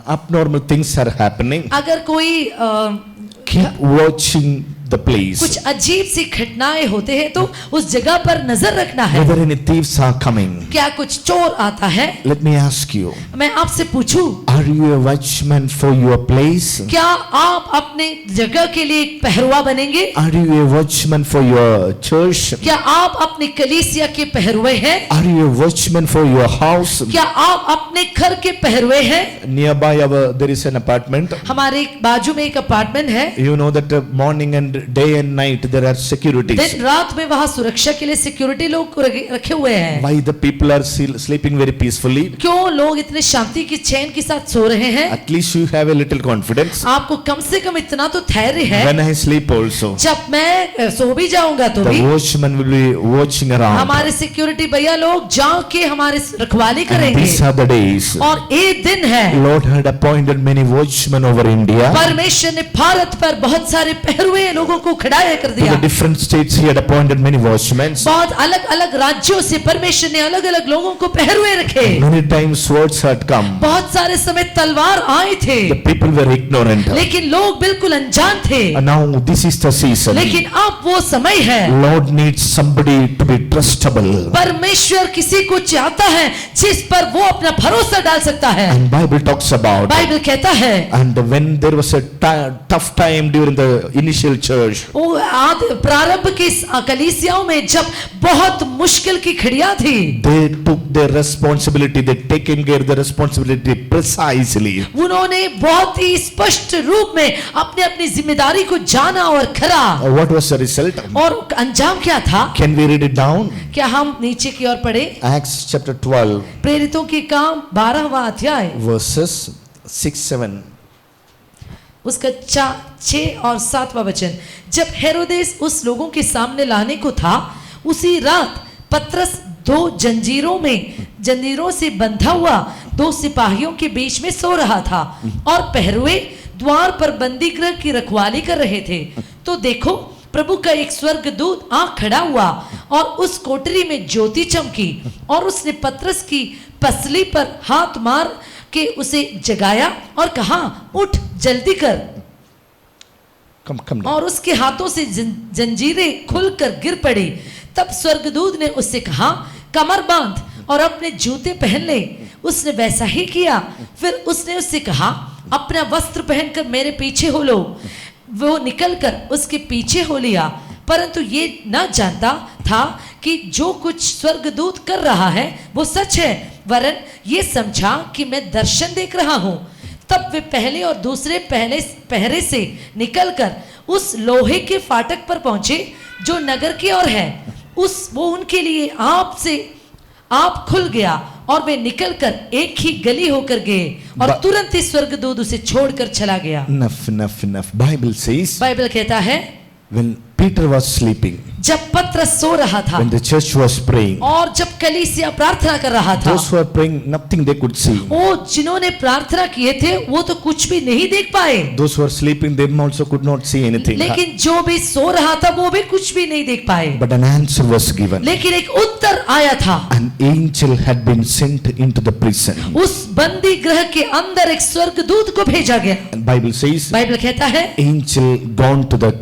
Speaker 2: abnormal things are happening,
Speaker 3: अगर कोई
Speaker 2: keep watching the place.
Speaker 3: कुछ अजीब सी घटनाएं होते हैं तो उस जगह पर नजर रखना है।
Speaker 2: Whether any thieves are coming.
Speaker 3: क्या कुछ चोर आता है?
Speaker 2: Let me ask you,
Speaker 3: मैं आपसे पूछूं,
Speaker 2: are you a watchman for your place?
Speaker 3: क्या आप अपने जगह के लिए एक पहरुआ बनेंगे?
Speaker 2: Are you a watchman for your church?
Speaker 3: क्या आप अपने कलीसिया के पहरुए हैं?
Speaker 2: Are you a watchman for your house?
Speaker 3: क्या आप अपने घर के पहरुए हैं?
Speaker 2: Nearby there is an apartment.
Speaker 3: हमारे बाजू में एक अपार्टमेंट है।
Speaker 2: You know that morning and day and night there are securities.
Speaker 3: दिन रात में वहाँ सुरक्षा के लिए सिक्योरिटी लोग को रखे हुए हैं।
Speaker 2: Why the people are sleeping very peacefully?
Speaker 3: क्यों लोग इतने शांति की चैन के साथ सो रहे हैं?
Speaker 2: At least you have a little confidence.
Speaker 3: आपको कम से कम इतना तो धैर्य है।
Speaker 2: When I sleep also,
Speaker 3: जब मैं सो भी जाऊंगा तो
Speaker 2: the
Speaker 3: भी
Speaker 2: watchman will be watching around.
Speaker 3: हमारे सिक्योरिटी भैया लोग जाग के हमारे रखवाली
Speaker 2: And
Speaker 3: करेंगे।
Speaker 2: these are the days.
Speaker 3: और एक दिन है,
Speaker 2: Lord had appointed many watchmen over India.
Speaker 3: परमेश्वर ने भारत पर बहुत सारे पहरुए लोगों को खड़ा कर
Speaker 2: To
Speaker 3: दिया।
Speaker 2: the different states he had appointed many watchmen.
Speaker 3: बहुत अलग अलग राज्यों से परमेश्वर ने अलग अलग लोगों को पहरुए रखे।
Speaker 2: Many times swords had come.
Speaker 3: बहुत सारे समय तलवार आए थे,
Speaker 2: The people were ignorant.
Speaker 3: लेकिन लोग बिल्कुल अनजान थे।
Speaker 2: And now this is the season.
Speaker 3: लेकिन अब वो समय है,
Speaker 2: Lord needs somebody to be trustable.
Speaker 3: परमेश्वर किसी को चाहता है जिस पर वो अपना भरोसा डाल सकता है।
Speaker 2: And Bible talks about.
Speaker 3: Bible कहता है,
Speaker 2: And when there was a tough time during the initial church,
Speaker 3: वो प्रारंभ की कलीसियाओं में जब बहुत मुश्किल की घड़ियां थी,
Speaker 2: they took their responsibility. They taken care of the responsibility precisely.
Speaker 3: उन्होंने बहुत ही स्पष्ट रूप में अपने अपनी जिम्मेदारी को जाना और करा।
Speaker 2: What was the result?
Speaker 3: और अंजाम क्या था?
Speaker 2: Can we read it down?
Speaker 3: क्या हम नीचे की ओर पढ़े?
Speaker 2: Acts chapter 12,
Speaker 3: प्रेरितों के काम 12वां अध्याय
Speaker 2: verses 6-7.
Speaker 3: उसका 6 और 7वां वचन। जब हेरोदेस उस लोगों के सामने लाने को था, उसी रात पतरस 2 जंजीरों से बंधा हुआ 2 सिपाहियों के बीच में सो रहा था, और पहरुए द्वार पर बंदी गृह की रखवाली कर रहे थे। तो देखो, प्रभु का एक स्वर्गदूत आ खड़ा हुआ और उस कोठरी में ज्योति चमकी, और उसने पतरस की पसली पर हाथ मार के उसे जगाया और कहा, उठ जल्दी कर।
Speaker 2: Come down.
Speaker 3: और उसके हाथों से जंजीरें खुलकर गिर पड़ी। तब स्वर्गदूत ने उससे कहा, कमर बांध और अपने जूते पहन ले। उसने वैसा ही किया। फिर उसने उससे कहा, अपना वस्त्र पहनकर मेरे पीछे हो लो। वो निकलकर उसके पीछे हो लिया, परंतु ये न जानता था कि जो कुछ स्वर्गदूत कर रहा है वो सच है, वरन ये समझा कि मैं दर्शन देख रहा हूँ। तब वे पहले और दूसरे पहरे से निकलकर उस लोहे के फाटक पर पहुंचे जो नगर की ओर है। वो उनके लिए आप खुल गया, और वे निकलकर एक ही गली होकर गए, और तुरंत ही स्वर्गदूत उसे छोड़कर चला गया।
Speaker 2: Enough. Bible says,
Speaker 3: बाइबल कहता है,
Speaker 2: when Peter was sleeping,
Speaker 3: जब पतरस सो रहा था
Speaker 2: when the church was praying,
Speaker 3: और जब कलीसिया प्रार्थना कर रहा था,
Speaker 2: those who were praying, nothing they could see.
Speaker 3: वो जिन्होंने प्रार्थना किए थे वो तो कुछ भी नहीं देख पाए,
Speaker 2: Those who were sleeping, they also could not see anything.
Speaker 3: लेकिन जो भी सो रहा था वो भी कुछ भी नहीं देख पाए।
Speaker 2: But an answer was given.
Speaker 3: लेकिन एक उत्तर आया था।
Speaker 2: An angel had been sent into the prison.
Speaker 3: उस बंदी गृह के अंदर एक स्वर्गदूत को भेजा गया।
Speaker 2: And Bible says,
Speaker 3: बाइबल कहता है,
Speaker 2: angel gone to the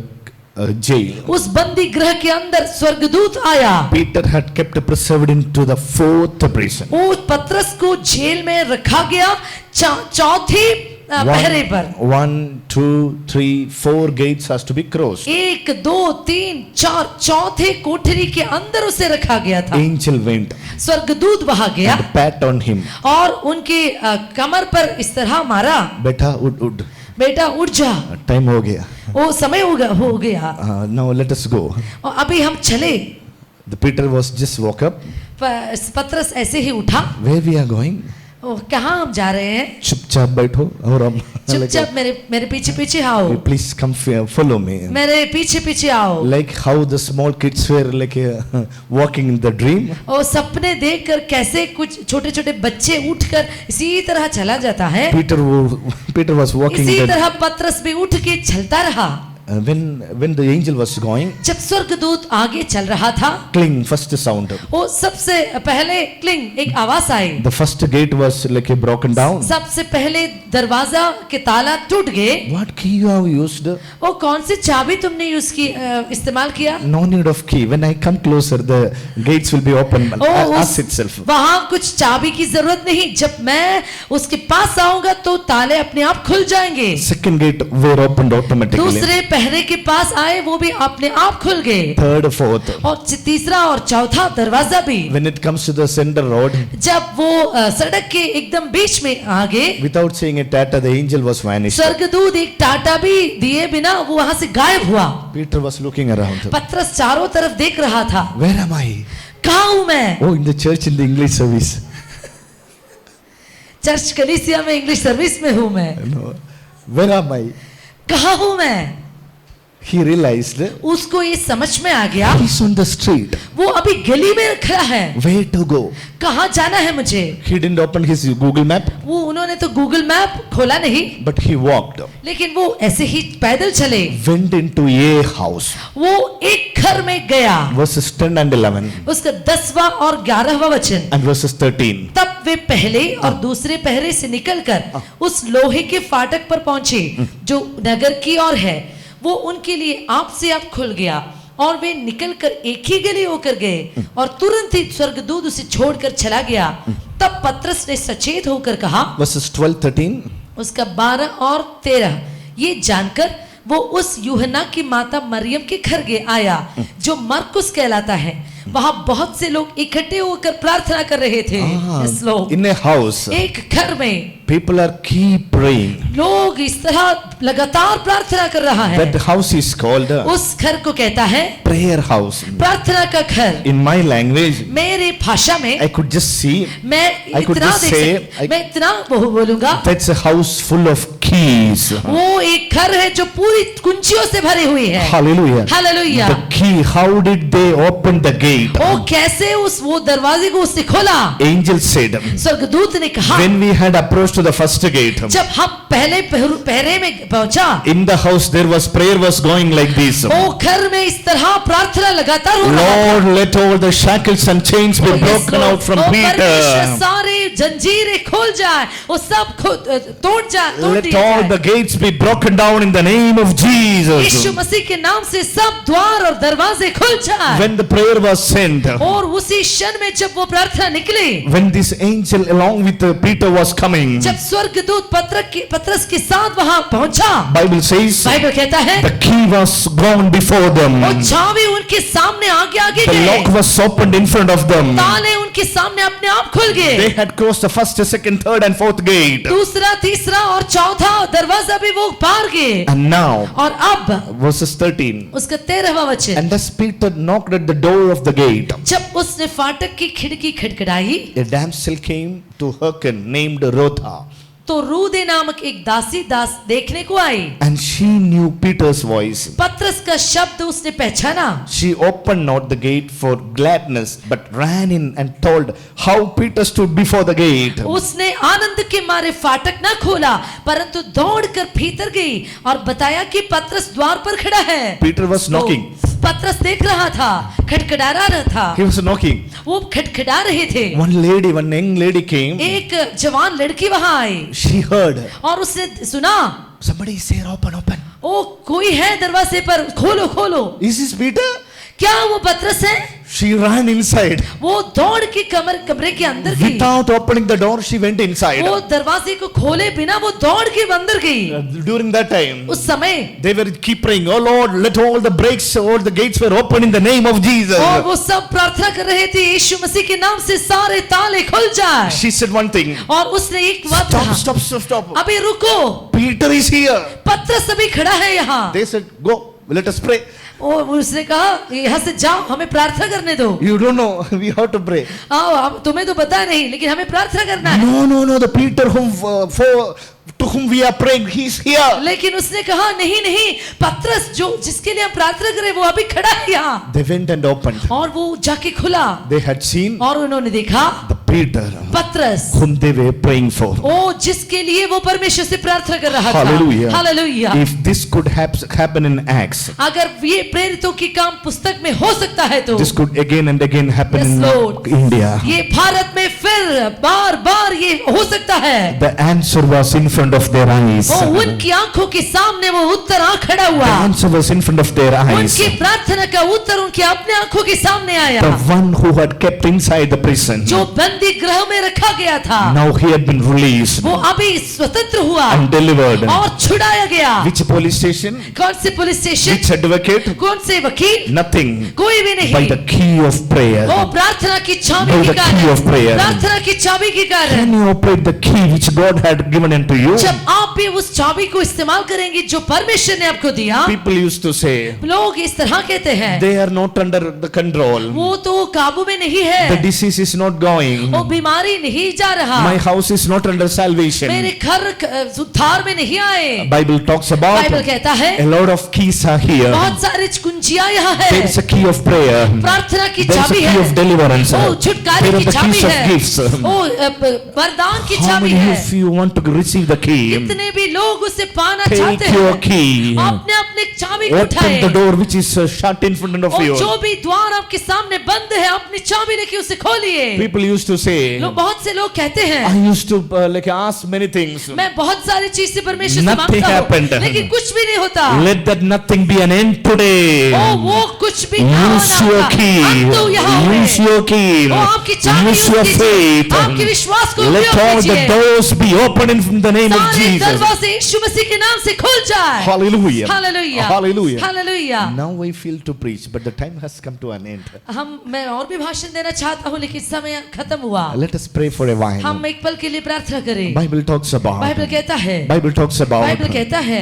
Speaker 2: jail.
Speaker 3: उस बंदी गृह के अंदर स्वर्गदूत आया।
Speaker 2: Peter had kept preserved into the 4th prison.
Speaker 3: वो पतरस को जेल में रखा गया, चौथी पहरे पर।
Speaker 2: 1, 2, 3, 4 gates has to be crossed.
Speaker 3: 1, 2, 3, 4 चौथे कोठरी के अंदर उसे रखा गया था।
Speaker 2: Angel went
Speaker 3: स्वर्गदूत वहां गया
Speaker 2: and pat on him.
Speaker 3: और उनके कमर पर इस तरह मारा,
Speaker 2: बेटा उठ
Speaker 3: बेटा उठ जा,
Speaker 2: टाइम हो गया,
Speaker 3: वो समय हो गया,
Speaker 2: now let us go.
Speaker 3: और अभी हम चले।
Speaker 2: The Peter was just woke up.
Speaker 3: पतरस ऐसे ही उठा,
Speaker 2: Where we are going?
Speaker 3: कहाँ हम जा रहे हैं?
Speaker 2: चुपचाप बैठो और हम
Speaker 3: चुपचाप मेरे पीछे पीछे आओ,
Speaker 2: please come follow me.
Speaker 3: मेरे पीछे पीछे आओ।
Speaker 2: Like how the small kids were like walking in the dream.
Speaker 3: और सपने देखकर कैसे कुछ छोटे छोटे बच्चे उठकर इसी तरह चला जाता है,
Speaker 2: Peter was walking.
Speaker 3: इसी तरह पतरस भी उठ के चलता रहा।
Speaker 2: When the angel was going,
Speaker 3: जब स्वर्गदूत आगे चल रहा था,
Speaker 2: cling first sound.
Speaker 3: वो सबसे पहले क्लिंग एक आवाज आई।
Speaker 2: The first gate was like broken down.
Speaker 3: सबसे पहले दरवाजा के ताला टूट गए।
Speaker 2: What key you have used?
Speaker 3: वो कौन सी चाबी तुमने इस्तेमाल किया?
Speaker 2: No need of key. When I come closer, the gates will be open as itself.
Speaker 3: वहाँ कुछ चाबी की जरूरत नहीं, जब मैं उसके पास आऊंगा तो ताले अपने आप खुल जाएंगे।
Speaker 2: Second gate were opened automatically.
Speaker 3: दूसरे पहरे के पास आए वो भी अपने आप खुल गए,
Speaker 2: third, fourth.
Speaker 3: और तीसरा और चौथा दरवाजा भी।
Speaker 2: When it comes to the center road,
Speaker 3: जब वो सड़क के एकदम बीच में आ गए,
Speaker 2: without saying a tata, the angel was vanished.
Speaker 3: स्वर्गदूत एक टाटा भी दिए बिना वो वहां से गायब हुआ।
Speaker 2: Peter was looking around.
Speaker 3: पतरस चारों तरफ देख रहा था,
Speaker 2: Where am I?
Speaker 3: कहाँ हूं मैं?
Speaker 2: Oh, in the church, in the English service.
Speaker 3: Church कलीसिया में इंग्लिश सर्विस में हूं मैं।
Speaker 2: No. Where am I?
Speaker 3: कहाँ हूं मैं?
Speaker 2: He realized
Speaker 3: उसको ये समझ में आ गया,
Speaker 2: he's on the street.
Speaker 3: वो अभी गली में खड़ा है,
Speaker 2: Where to go?
Speaker 3: कहाँ जाना है मुझे?
Speaker 2: He didn't open his Google map,
Speaker 3: वो उन्होंने तो गूगल मैप खोला नहीं,
Speaker 2: but he walked.
Speaker 3: लेकिन वो ऐसे ही पैदल चले,
Speaker 2: Went into a house.
Speaker 3: वो एक घर में गया।
Speaker 2: Verses 10 and 11
Speaker 3: उसका 10वां और 11वां वचन।
Speaker 2: and verses 13.
Speaker 3: तब वे पहले और दूसरे पहरे से निकलकर उस लोहे के फाटक पर पहुंचे जो नगर की ओर है। वो उनके लिए आप से आप खुल गया और वे निकलकर एक ही गली होकर गए और तुरंत ही स्वर्गदूत उसे छोड़कर चला गया। तब पतरस ने सचेत होकर कहा,
Speaker 2: Verses 12, 13.
Speaker 3: उसका 12 और 13, ये जानकर वो उस यूहन्ना की माता मरियम के घर गए आया जो मरकुस कहलाता है। वहां बहुत से लोग इकट्ठे होकर प्रार्थना कर रहे थे। इस लोग
Speaker 2: In a house,
Speaker 3: एक घर में
Speaker 2: people are keep praying.
Speaker 3: लोग इस तरह लगातार प्रार्थना कर रहा है।
Speaker 2: That house is called
Speaker 3: उस घर को कहता है
Speaker 2: prayer house.
Speaker 3: प्रार्थना का घर।
Speaker 2: In my language,
Speaker 3: मेरी भाषा में
Speaker 2: I could just see
Speaker 3: मैं
Speaker 2: I could
Speaker 3: इतना
Speaker 2: just
Speaker 3: देख
Speaker 2: say,
Speaker 3: मैं इतना बोलूंगा,
Speaker 2: that's a house full of keys.
Speaker 3: वो एक घर है जो पूरी कुंजियों से भरी हुई है।
Speaker 2: Hallelujah.
Speaker 3: Hallelujah.
Speaker 2: The key, how did they open the gate?
Speaker 3: वो कैसे वो दरवाजे को उसने खोला?
Speaker 2: Angel said,
Speaker 3: स्वर्गदूत ने कहा,
Speaker 2: when we had approached to the first gate,
Speaker 3: जब हम पहले पहरे में पहुंचा,
Speaker 2: in the house there was prayer was going like this.
Speaker 3: वो घर में इस तरह प्रार्थना लगातार हो रहा था।
Speaker 2: Lord, let all the shackles and chains be broken out from
Speaker 3: परमेश्वर
Speaker 2: Peter.
Speaker 3: सारे जंजीरें खोल जाए, वो सब तोड़
Speaker 2: Let
Speaker 3: दिया
Speaker 2: all
Speaker 3: जाए।
Speaker 2: the gates be broken down in the name of
Speaker 3: Yeshu
Speaker 2: Jesus.
Speaker 3: मसीह के नाम से सब द्वार और दरवाजे खुल जाए।
Speaker 2: When the prayer was sent,
Speaker 3: और उसी क्षण में जब वो प्रार्थना निकली,
Speaker 2: when this angel along with Peter was coming,
Speaker 3: जब स्वर्गदूत पतरस के साथ वहां पहुंचा,
Speaker 2: Bible says
Speaker 3: बाइबल कहता है
Speaker 2: the key was gone before them.
Speaker 3: वो चाबी उनके सामने आगे आगे
Speaker 2: The lock
Speaker 3: गए,
Speaker 2: was opened in front of them.
Speaker 3: ताले उनके सामने अपने आप खुल
Speaker 2: They
Speaker 3: गए।
Speaker 2: had crossed the first, second, third and fourth gate.
Speaker 3: दूसरा, तीसरा और चौथा दरवाजा भी वो पार गए।
Speaker 2: And now,
Speaker 3: और अब
Speaker 2: verses 13.
Speaker 3: उसका 13वां वचन,
Speaker 2: And as Peter knocked at the door of the gate,
Speaker 3: जब उसने फाटक की खिड़की खटखटाई,
Speaker 2: a damsel came to hearken named Rhoda.
Speaker 3: तो रूदे नामक एक दास देखने को आई।
Speaker 2: And she knew Peter's voice.
Speaker 3: पतरस का शब्द उसने पहचाना।
Speaker 2: She opened not the gate for gladness, but ran in and told how Peter stood before the gate.
Speaker 3: उसने आनंद के मारे फाटक ना खोला, परंतु दौड़कर भीतर गई और बताया कि पतरस द्वार पर खड़ा है।
Speaker 2: Peter was knocking.
Speaker 3: पतरस देख रहा था, खटखटा रहा था।
Speaker 2: He was knocking.
Speaker 3: वो खटखटा रहे थे।
Speaker 2: One young lady came.
Speaker 3: एक जवान लड़की वहां आई
Speaker 2: She heard.
Speaker 3: और उसने सुना,
Speaker 2: Somebody is here, open.
Speaker 3: ओ कोई है दरवाजे पर, खोलो खोलो।
Speaker 2: Is this Peter?
Speaker 3: क्या वो पतरस है?
Speaker 2: She ran inside.
Speaker 3: वो दौड़ के कमरे के अंदर गई।
Speaker 2: Without opening the door, she went inside.
Speaker 3: वो दरवाजे को खोले बिना वो दौड़ के अंदर गई।
Speaker 2: During that time,
Speaker 3: उस समय
Speaker 2: they were keep praying, oh Lord, let all the breaks, all the gates were open in the name of Jesus.
Speaker 3: और वो सब प्रार्थना कर रहे थे, यीशु मसीह के नाम से सारे ताले खुल जाए।
Speaker 2: She said one thing.
Speaker 3: और उसने एक बात कहा,
Speaker 2: Stop.
Speaker 3: अभी रुको,
Speaker 2: Peter is here.
Speaker 3: पतरस अभी खड़ा है यहाँ।
Speaker 2: They said, go, let us pray.
Speaker 3: और उसने कहा, यहाँ से जाओ, हमें प्रार्थना करने दो।
Speaker 2: You don't know, we have to pray.
Speaker 3: आओ, तुम्हें तो पता नहीं, लेकिन हमें प्रार्थना करना है।
Speaker 2: No, the Peter to whom we are praying, he's here.
Speaker 3: लेकिन उसने कहा, नहीं, पतरस जिसके लिए हम प्रार्थना करें वो अभी खड़ा है यहाँ।
Speaker 2: They went and opened.
Speaker 3: और वो जाके खुला
Speaker 2: They had seen
Speaker 3: और उन्होंने देखा
Speaker 2: the Peter
Speaker 3: पतरस,
Speaker 2: whom they were praying for.
Speaker 3: ओ जिसके लिए वो परमेश्वर से प्रार्थना कर रहा था।
Speaker 2: Hallelujah.
Speaker 3: Hallelujah.
Speaker 2: If this could happen in Acts,
Speaker 3: अगर ये प्रेरितों की काम पुस्तक में हो सकता है तो
Speaker 2: this could again and again happen
Speaker 3: Yes,
Speaker 2: in
Speaker 3: Lord.
Speaker 2: India.
Speaker 3: ये भारत में फिर बार ये हो सकता है।
Speaker 2: The answer was in front of their eyes.
Speaker 3: ओ उनकी आंखों के सामने वो उत्तर आ खड़ा
Speaker 2: The
Speaker 3: हुआ।
Speaker 2: answer was in front of their eyes.
Speaker 3: उनकी प्रार्थना का उत्तर उनकी अपने आंखों के सामने आया।
Speaker 2: The one who had kept inside the prison,
Speaker 3: जो बंद बंदी गृह में रखा गया था,
Speaker 2: Now he had been released
Speaker 3: वो अभी स्वतंत्र हुआ
Speaker 2: and delivered.
Speaker 3: और छुड़ाया गया।
Speaker 2: Which police station?
Speaker 3: कौन से पुलिस स्टेशन?
Speaker 2: Which advocate?
Speaker 3: कौन से वकील?
Speaker 2: Nothing.
Speaker 3: कोई भी
Speaker 2: By
Speaker 3: नहीं।
Speaker 2: the key of prayer.
Speaker 3: वो प्रार्थना की चाबी
Speaker 2: By
Speaker 3: के
Speaker 2: the key of prayer.
Speaker 3: कारण, प्रार्थना की चाबी के कारण।
Speaker 2: Can you operate the key which God had given unto you?
Speaker 3: जब आप भी उस चाबी को इस्तेमाल करेंगे जो परमेश्वर ने आपको दिया,
Speaker 2: People used to say,
Speaker 3: लोग इस तरह कहते हैं,
Speaker 2: they are not under the control.
Speaker 3: वो तो काबू में नहीं
Speaker 2: The
Speaker 3: है,
Speaker 2: disease is not going.
Speaker 3: वो बीमारी नहीं जा रहा,
Speaker 2: My house is not under salvation.
Speaker 3: मेरे घर उद्धार में नहीं आए।
Speaker 2: Bible talks about
Speaker 3: बाइबल कहता है
Speaker 2: a lot of keys are here.
Speaker 3: बहुत सारे कुंजियां यहाँ है।
Speaker 2: There is a key of prayer.
Speaker 3: प्रार्थना की
Speaker 2: There is a
Speaker 3: चाबी
Speaker 2: key
Speaker 3: है,
Speaker 2: of deliverance.
Speaker 3: ओ छुटकारे
Speaker 2: There are
Speaker 3: की
Speaker 2: the
Speaker 3: चाबी
Speaker 2: keys of
Speaker 3: है,
Speaker 2: gifts.
Speaker 3: ओ वरदान की
Speaker 2: How
Speaker 3: चाबी
Speaker 2: many
Speaker 3: है।
Speaker 2: of you want to receive the key?
Speaker 3: कितने भी लोग उसे पाना चाहते
Speaker 2: Take your
Speaker 3: हैं,
Speaker 2: key.
Speaker 3: अपने अपने चाबी को
Speaker 2: Open the
Speaker 3: उठाए,
Speaker 2: door which is shut in front of
Speaker 3: और
Speaker 2: you.
Speaker 3: जो भी द्वार आपके सामने बंद है अपनी चाबी लेके उसे खोलिए।
Speaker 2: People used to say,
Speaker 3: लोग बहुत से लोग कहते
Speaker 2: I
Speaker 3: हैं
Speaker 2: used to like ask many things.
Speaker 3: मैं बहुत सारी चीज से परमेश्वर से
Speaker 2: Nothing
Speaker 3: मांगता
Speaker 2: happened.
Speaker 3: हूँ लेकिन कुछ भी नहीं होता।
Speaker 2: Let that nothing be an end today.
Speaker 3: ओ वो कुछ भी ना
Speaker 2: Use
Speaker 3: होना
Speaker 2: your
Speaker 3: होगा।
Speaker 2: key.
Speaker 3: अंत यहाँ है।
Speaker 2: Use your key.
Speaker 3: वो आपकी चाबी
Speaker 2: Use
Speaker 3: use
Speaker 2: your
Speaker 3: कीजिए।
Speaker 2: faith.
Speaker 3: आपके विश्वास को
Speaker 2: Let
Speaker 3: उपयोग
Speaker 2: all the
Speaker 3: कीजिए।
Speaker 2: doors be open in the name of
Speaker 3: सारे
Speaker 2: Jesus.
Speaker 3: दरवाजे यीशु मसीह के नाम से खुल जाए।
Speaker 2: Hallelujah.
Speaker 3: Hallelujah,
Speaker 2: Hallelujah.
Speaker 3: Hallelujah.
Speaker 2: Now I feel to preach, but the time has come to an end.
Speaker 3: मैं और भी भाषण देना चाहता हूँ लेकिन समय खत्म हुआ।
Speaker 2: Let us pray for a while.
Speaker 3: हम एक पल के लिए प्रार्थना करें।
Speaker 2: Bible talks about.
Speaker 3: बाइबल कहता है,
Speaker 2: Bible talks about.
Speaker 3: बाइबल कहता है,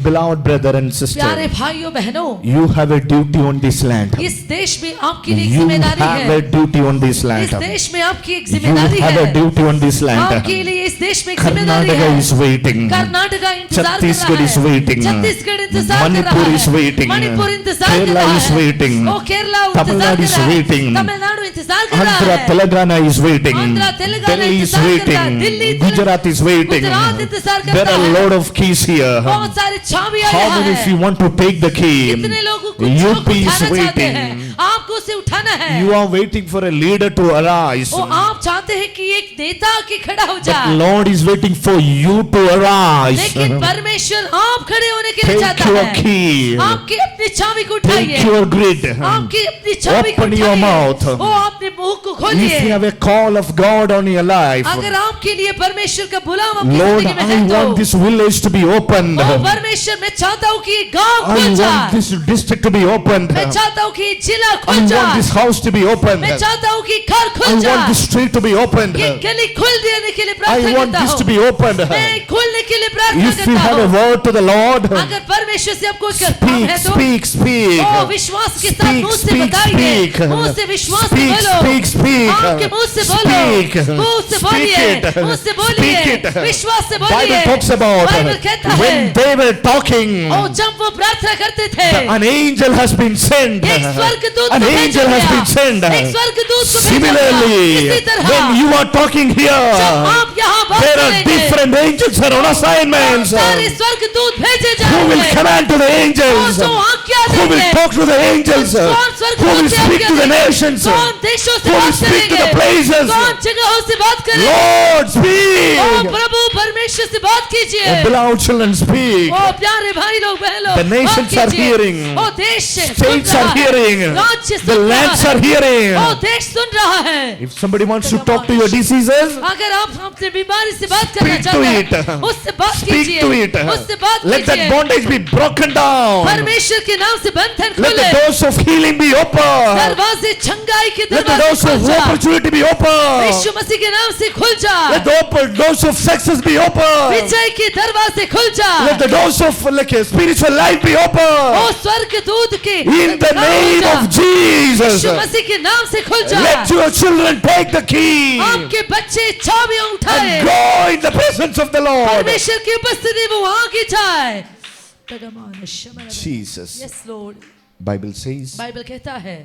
Speaker 2: Beloved brother and
Speaker 3: प्यारे
Speaker 2: sister,
Speaker 3: भाइयों बहनों,
Speaker 2: you have a duty on this land.
Speaker 3: इस देश में आपके लिए एक
Speaker 2: You
Speaker 3: जिम्मेदारी
Speaker 2: have
Speaker 3: है।
Speaker 2: a duty on this land.
Speaker 3: इस देश में आपकी एक
Speaker 2: You
Speaker 3: जिम्मेदारी
Speaker 2: have a
Speaker 3: है।
Speaker 2: duty on this land.
Speaker 3: आपके लिए इस देश में एक जिम्मेदारी
Speaker 2: Karnataka
Speaker 3: है।
Speaker 2: is waiting.
Speaker 3: कर्नाटका इंतजार कर
Speaker 2: Chhattisgarh
Speaker 3: रहा
Speaker 2: is
Speaker 3: है।
Speaker 2: waiting.
Speaker 3: छत्तीसगढ़ इंतजार कर रहा
Speaker 2: Manipur
Speaker 3: है।
Speaker 2: is waiting.
Speaker 3: मणिपुर इंतजार कर
Speaker 2: Kerala
Speaker 3: रहा
Speaker 2: is
Speaker 3: है।
Speaker 2: waiting.
Speaker 3: ओ केरला
Speaker 2: Tamil
Speaker 3: इंतजार
Speaker 2: Nadu
Speaker 3: कर
Speaker 2: is
Speaker 3: रहा है।
Speaker 2: waiting.
Speaker 3: तमिलनाडु इंतजार कर रहा
Speaker 2: Andhra
Speaker 3: है।
Speaker 2: Telangana is waiting.
Speaker 3: Andhra Telangana
Speaker 2: Delhi is
Speaker 3: इंतजार कर रहा है।
Speaker 2: waiting.
Speaker 3: Delhi
Speaker 2: Gujarat is waiting.
Speaker 3: Gujarat इंतजार कर
Speaker 2: There
Speaker 3: रहा
Speaker 2: are a
Speaker 3: है।
Speaker 2: lot of keys here.
Speaker 3: बहुत सारे चाबियां
Speaker 2: How
Speaker 3: यहाँ
Speaker 2: many of
Speaker 3: है।
Speaker 2: you want to take the key?
Speaker 3: कितने लोगों को
Speaker 2: UP is
Speaker 3: उठाना चाहते
Speaker 2: waiting.
Speaker 3: हैं? आपको उसे उठाना है।
Speaker 2: You are waiting for a leader to arise.
Speaker 3: ओ आप चाहते हैं कि एक नेता के खड़ा हो
Speaker 2: But
Speaker 3: जाए,
Speaker 2: Lord is waiting for you to arise.
Speaker 3: लेकिन परमेश्वर आप खड़े होने के लिए
Speaker 2: Take
Speaker 3: चाहता
Speaker 2: your
Speaker 3: है।
Speaker 2: key.
Speaker 3: आपकी अपनी चाबी को
Speaker 2: Take
Speaker 3: उठाइए।
Speaker 2: your grid.
Speaker 3: आपकी अपनी चाबी को
Speaker 2: Open your
Speaker 3: उठाइए।
Speaker 2: mouth.
Speaker 3: ओ अपने मुंह को
Speaker 2: If you
Speaker 3: खोलिए।
Speaker 2: have a call of God on your life,
Speaker 3: अगर आपके लिए परमेश्वर का बुलावा आपकी
Speaker 2: Lord,
Speaker 3: जिंदगी में
Speaker 2: I
Speaker 3: है
Speaker 2: want
Speaker 3: तो
Speaker 2: this village to be opened.
Speaker 3: ओ परमेश्वर मैं चाहता हूँ कि ये गांव
Speaker 2: I
Speaker 3: खुल
Speaker 2: want
Speaker 3: जाए।
Speaker 2: this district to be opened.
Speaker 3: मैं चाहता हूँ कि ये जिला
Speaker 2: I
Speaker 3: खुल
Speaker 2: want
Speaker 3: जाए।
Speaker 2: this house to be opened.
Speaker 3: मैं चाहता हूँ कि घर
Speaker 2: I
Speaker 3: खुल
Speaker 2: want
Speaker 3: जाए।
Speaker 2: this street to be opened.
Speaker 3: ये गली खुल देने के लिए
Speaker 2: I
Speaker 3: प्रार्थना
Speaker 2: want
Speaker 3: करता
Speaker 2: this to
Speaker 3: हूँ।
Speaker 2: be opened.
Speaker 3: मैं खुलने के लिए प्रार्थना
Speaker 2: If you
Speaker 3: करता
Speaker 2: have a
Speaker 3: हूँ।
Speaker 2: word to the Lord,
Speaker 3: अगर परमेश्वर से आपको कोई काम
Speaker 2: speak,
Speaker 3: है तो
Speaker 2: speak, speak.
Speaker 3: ओ विश्वास के साथ
Speaker 2: Speak,
Speaker 3: मुंह से
Speaker 2: speak,
Speaker 3: बताइए,
Speaker 2: speak.
Speaker 3: मुंह से विश्वास से
Speaker 2: Speak,
Speaker 3: बोलो,
Speaker 2: speak, speak.
Speaker 3: आपके मुंह से बोलो,
Speaker 2: Speak.
Speaker 3: मुंह से बोलिए,
Speaker 2: Speak it.
Speaker 3: मुंह से बोलिए,
Speaker 2: Speak it.
Speaker 3: विश्वास से बोलिए।
Speaker 2: Bible talks about
Speaker 3: बाइबल कहता है,
Speaker 2: when they were talking,
Speaker 3: ओ जब वो प्रार्थना करते थे,
Speaker 2: an angel has been sent.
Speaker 3: एक स्वर्गदूत
Speaker 2: An
Speaker 3: को भेजा
Speaker 2: angel has
Speaker 3: गया,
Speaker 2: been sent.
Speaker 3: एक स्वर्गदूत को भेजा गया।
Speaker 2: Similarly,
Speaker 3: इसी तरह
Speaker 2: when you are talking
Speaker 3: जब
Speaker 2: here,
Speaker 3: आप यहाँ बात
Speaker 2: there are
Speaker 3: करेंगे,
Speaker 2: different angels are on assignments
Speaker 3: सारे स्वर्गदूत भेजे
Speaker 2: who will
Speaker 3: जाएंगे,
Speaker 2: command to the angels,
Speaker 3: जो आज्ञा
Speaker 2: who will
Speaker 3: देंगे,
Speaker 2: talk to the angels,
Speaker 3: कौन
Speaker 2: who
Speaker 3: स्वर्गदूत
Speaker 2: will
Speaker 3: से
Speaker 2: speak
Speaker 3: आज्ञा
Speaker 2: to the
Speaker 3: देंगे,
Speaker 2: nations.
Speaker 3: कौन देशों से
Speaker 2: Who will
Speaker 3: बात
Speaker 2: speak to
Speaker 3: करेंगे,
Speaker 2: the places.
Speaker 3: कौन जगहों से बात करेंगे।
Speaker 2: Lord,
Speaker 3: ओ
Speaker 2: speak.
Speaker 3: प्रभु परमेश्वर से बात कीजिए।
Speaker 2: Beloved children, speak.
Speaker 3: ओ प्यारे भाई लोग बहन लोग
Speaker 2: The nations
Speaker 3: बात
Speaker 2: are
Speaker 3: कीजिए।
Speaker 2: hearing.
Speaker 3: ओ देश से सुन
Speaker 2: States
Speaker 3: रहा
Speaker 2: are
Speaker 3: है।
Speaker 2: hearing.
Speaker 3: राज्य
Speaker 2: The
Speaker 3: सुन रहा
Speaker 2: lands
Speaker 3: है।
Speaker 2: are hearing.
Speaker 3: ओ देश सुन रहा है।
Speaker 2: If somebody wants to talk to your diseases,
Speaker 3: अगर आप अपने बीमारी से बात करना
Speaker 2: speak to
Speaker 3: चाहते
Speaker 2: it.
Speaker 3: हैं उससे बात
Speaker 2: Speak
Speaker 3: कीजिए,
Speaker 2: to it.
Speaker 3: उससे बात
Speaker 2: Let that
Speaker 3: कीजिए।
Speaker 2: bondage be broken down.
Speaker 3: परमेश्वर के नाम से बंधन
Speaker 2: Let
Speaker 3: खुले,
Speaker 2: the doors of healing be open.
Speaker 3: दरवाजे छंगाई के
Speaker 2: Let the
Speaker 3: दरवाजे
Speaker 2: doors
Speaker 3: खुल
Speaker 2: of
Speaker 3: जा।
Speaker 2: opportunity be open.
Speaker 3: यीशु मसीह के नाम से खुल जा।
Speaker 2: Let the doors of success be open.
Speaker 3: विजय के दरवाजे खुल जा।
Speaker 2: Let the doors of like a spiritual life be
Speaker 3: O
Speaker 2: open.
Speaker 3: स्वर्गदूत के
Speaker 2: In the
Speaker 3: खुल
Speaker 2: name
Speaker 3: जा।
Speaker 2: of Jesus.
Speaker 3: यीशु मसीह के नाम से खुल जा।
Speaker 2: Let your children take the key
Speaker 3: आपके बच्चे चाबियां उठाए,
Speaker 2: and go in the presence of the Lord.
Speaker 3: परमेश्वर की उपस्थिति में वहां की जाए।
Speaker 2: Jesus.
Speaker 3: Yes, Lord.
Speaker 2: Bible says
Speaker 3: Bible कहता है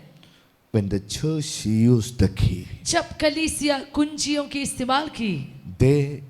Speaker 2: when the church used the key,
Speaker 3: जब कलीसिया कुंजियों की इस्तेमाल की,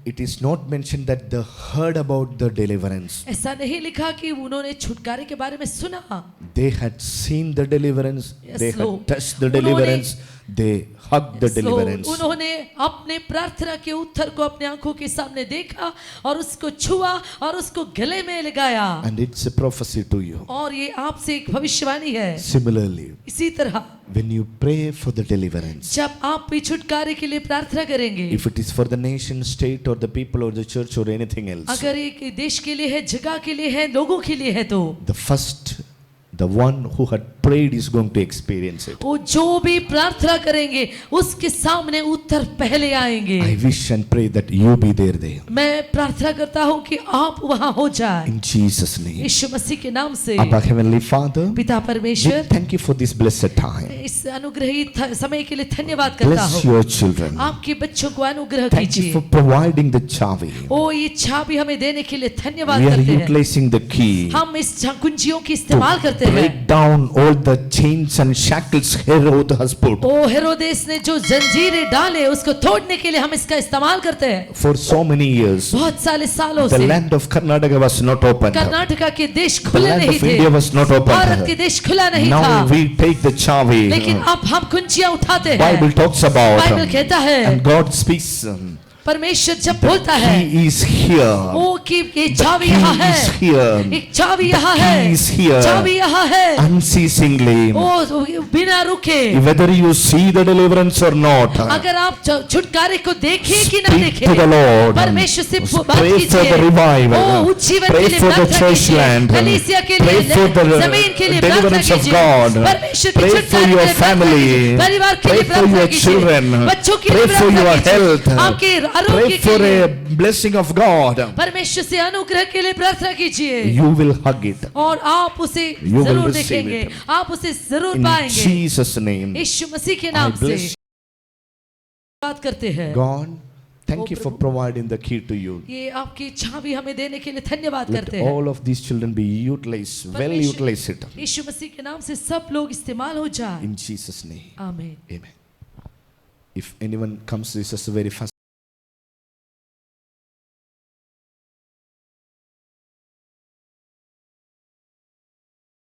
Speaker 2: it is not mentioned that they heard about the deliverance.
Speaker 3: ऐसा नहीं लिखा कि उन्होंने छुटकारे के बारे में सुना।
Speaker 2: They had seen the deliverance.
Speaker 3: Yes,
Speaker 2: They
Speaker 3: Lord.
Speaker 2: had touched the
Speaker 3: उन्होंने
Speaker 2: deliverance. they hugged the
Speaker 3: So,
Speaker 2: deliverance.
Speaker 3: उन्होंने अपने प्रार्थना के उत्तर को अपने आंखों के सामने देखा और उसको छुआ और उसको गले में लगाया।
Speaker 2: And it's a prophecy to you.
Speaker 3: और ये आपसे एक भविष्यवाणी है।
Speaker 2: Similarly,
Speaker 3: इसी तरह
Speaker 2: when you pray for the deliverance,
Speaker 3: जब आप भी छुटकारे के लिए प्रार्थना करेंगे,
Speaker 2: if it is for the nation, state, or the people, or the church, or anything else,
Speaker 3: अगर एक देश के लिए है, जगह के लिए है, लोगों के लिए है, तो
Speaker 2: the one who had prayed is going to experience it.
Speaker 3: वो जो भी प्रार्थना करेंगे उसके सामने उत्तर पहले आएंगे।
Speaker 2: I wish and pray that you be there.
Speaker 3: मैं प्रार्थना करता हूँ कि आप वहाँ हो जाए,
Speaker 2: In Jesus' name.
Speaker 3: यीशु मसीह के नाम से।
Speaker 2: Abba Heavenly Father,
Speaker 3: पिता
Speaker 2: we
Speaker 3: परमेश्वर,
Speaker 2: thank you for this blessed time.
Speaker 3: इस अनुग्रहित समय के लिए धन्यवाद करता
Speaker 2: Bless
Speaker 3: हूँ।
Speaker 2: your children.
Speaker 3: आपके बच्चों को अनुग्रह
Speaker 2: Thank you
Speaker 3: कीजिए।
Speaker 2: for providing the chavi.
Speaker 3: ओ ये चाबी हमें देने के लिए धन्यवाद
Speaker 2: We are
Speaker 3: करते हैं।
Speaker 2: utilizing the key
Speaker 3: हम इस कुंजियों की इस्तेमाल करते
Speaker 2: to
Speaker 3: हैं।
Speaker 2: break down all the chains and shackles Herod has put.
Speaker 3: ओ हेरोदेस ने जो जंजीरें डाले उसको तोड़ने के लिए हम इसका इस्तेमाल करते हैं।
Speaker 2: For so many years,
Speaker 3: बहुत साले सालों
Speaker 2: the
Speaker 3: से
Speaker 2: land of Karnataka was not open.
Speaker 3: Karnataka के देश
Speaker 2: The
Speaker 3: खुले
Speaker 2: land
Speaker 3: नहीं
Speaker 2: of India
Speaker 3: थे,
Speaker 2: was not
Speaker 3: भारत के
Speaker 2: open.
Speaker 3: देश खुला नहीं
Speaker 2: Now
Speaker 3: था,
Speaker 2: we take the chavi.
Speaker 3: लेकिन अब हम कुंजियां उठाते हैं।
Speaker 2: Bible talks about,
Speaker 3: बाइबल कहता है,
Speaker 2: and God speaks.
Speaker 3: परमेश्वर जब बोलता है,
Speaker 2: He is here.
Speaker 3: ओ कि ये
Speaker 2: The
Speaker 3: चाबी
Speaker 2: key
Speaker 3: यहाँ है,
Speaker 2: is here.
Speaker 3: एक चाबी
Speaker 2: The
Speaker 3: यहाँ
Speaker 2: key
Speaker 3: है,
Speaker 2: is here.
Speaker 3: चाबी यहाँ है,
Speaker 2: Unceasingly.
Speaker 3: ओ बिना रुके।
Speaker 2: Whether you see the deliverance or not,
Speaker 3: अगर आप छुटकारे को देखें कि ना
Speaker 2: speak
Speaker 3: देखें,
Speaker 2: to the Lord.
Speaker 3: परमेश्वर से बात
Speaker 2: Pray for
Speaker 3: कीजिए।
Speaker 2: the revival.
Speaker 3: ओ उज्जीवन के
Speaker 2: Pray
Speaker 3: लिए
Speaker 2: for the
Speaker 3: प्रार्थना
Speaker 2: church
Speaker 3: कीजिए,
Speaker 2: land.
Speaker 3: कलीसिया के लिए,
Speaker 2: Pray for the
Speaker 3: जमीन के लिए प्रार्थना
Speaker 2: deliverance of
Speaker 3: कीजिए,
Speaker 2: God.
Speaker 3: परमेश्वर के
Speaker 2: Pray for
Speaker 3: छुटकारे के
Speaker 2: your
Speaker 3: लिए प्रार्थना
Speaker 2: family.
Speaker 3: कीजिए, परिवार के
Speaker 2: Pray
Speaker 3: लिए
Speaker 2: for
Speaker 3: प्रार्थना
Speaker 2: your
Speaker 3: कीजिए,
Speaker 2: children.
Speaker 3: बच्चों के
Speaker 2: Pray
Speaker 3: लिए
Speaker 2: for
Speaker 3: प्रार्थना
Speaker 2: your
Speaker 3: कीजिए,
Speaker 2: health.
Speaker 3: आपके आरोग्य
Speaker 2: Pray
Speaker 3: के
Speaker 2: for
Speaker 3: लिए,
Speaker 2: a blessing of God.
Speaker 3: परमेश्वर से अनुग्रह के लिए प्रार्थना कीजिए
Speaker 2: You will hug it.
Speaker 3: और आप उसे
Speaker 2: You will
Speaker 3: जरूर
Speaker 2: receive
Speaker 3: देखेंगे,
Speaker 2: it.
Speaker 3: आप उसे जरूर
Speaker 2: In
Speaker 3: पाएंगे।
Speaker 2: Jesus' name.
Speaker 3: यीशु मसीह के
Speaker 2: I
Speaker 3: नाम से
Speaker 2: bless
Speaker 3: बात करते हैं।
Speaker 2: God. Thank
Speaker 3: Oh,
Speaker 2: you for
Speaker 3: Prabhu.
Speaker 2: providing the key to you.
Speaker 3: ये आपकी चाबी हमें देने के लिए धन्यवाद
Speaker 2: Let
Speaker 3: करते हैं।
Speaker 2: all of these children be utilized, well
Speaker 3: परमेश्वर-
Speaker 2: utilized it.
Speaker 3: यीशु मसीह के नाम से सब लोग इस्तेमाल हो जाए।
Speaker 2: In Jesus' name.
Speaker 3: आमीन।
Speaker 2: Amen. If anyone comes, this is the very first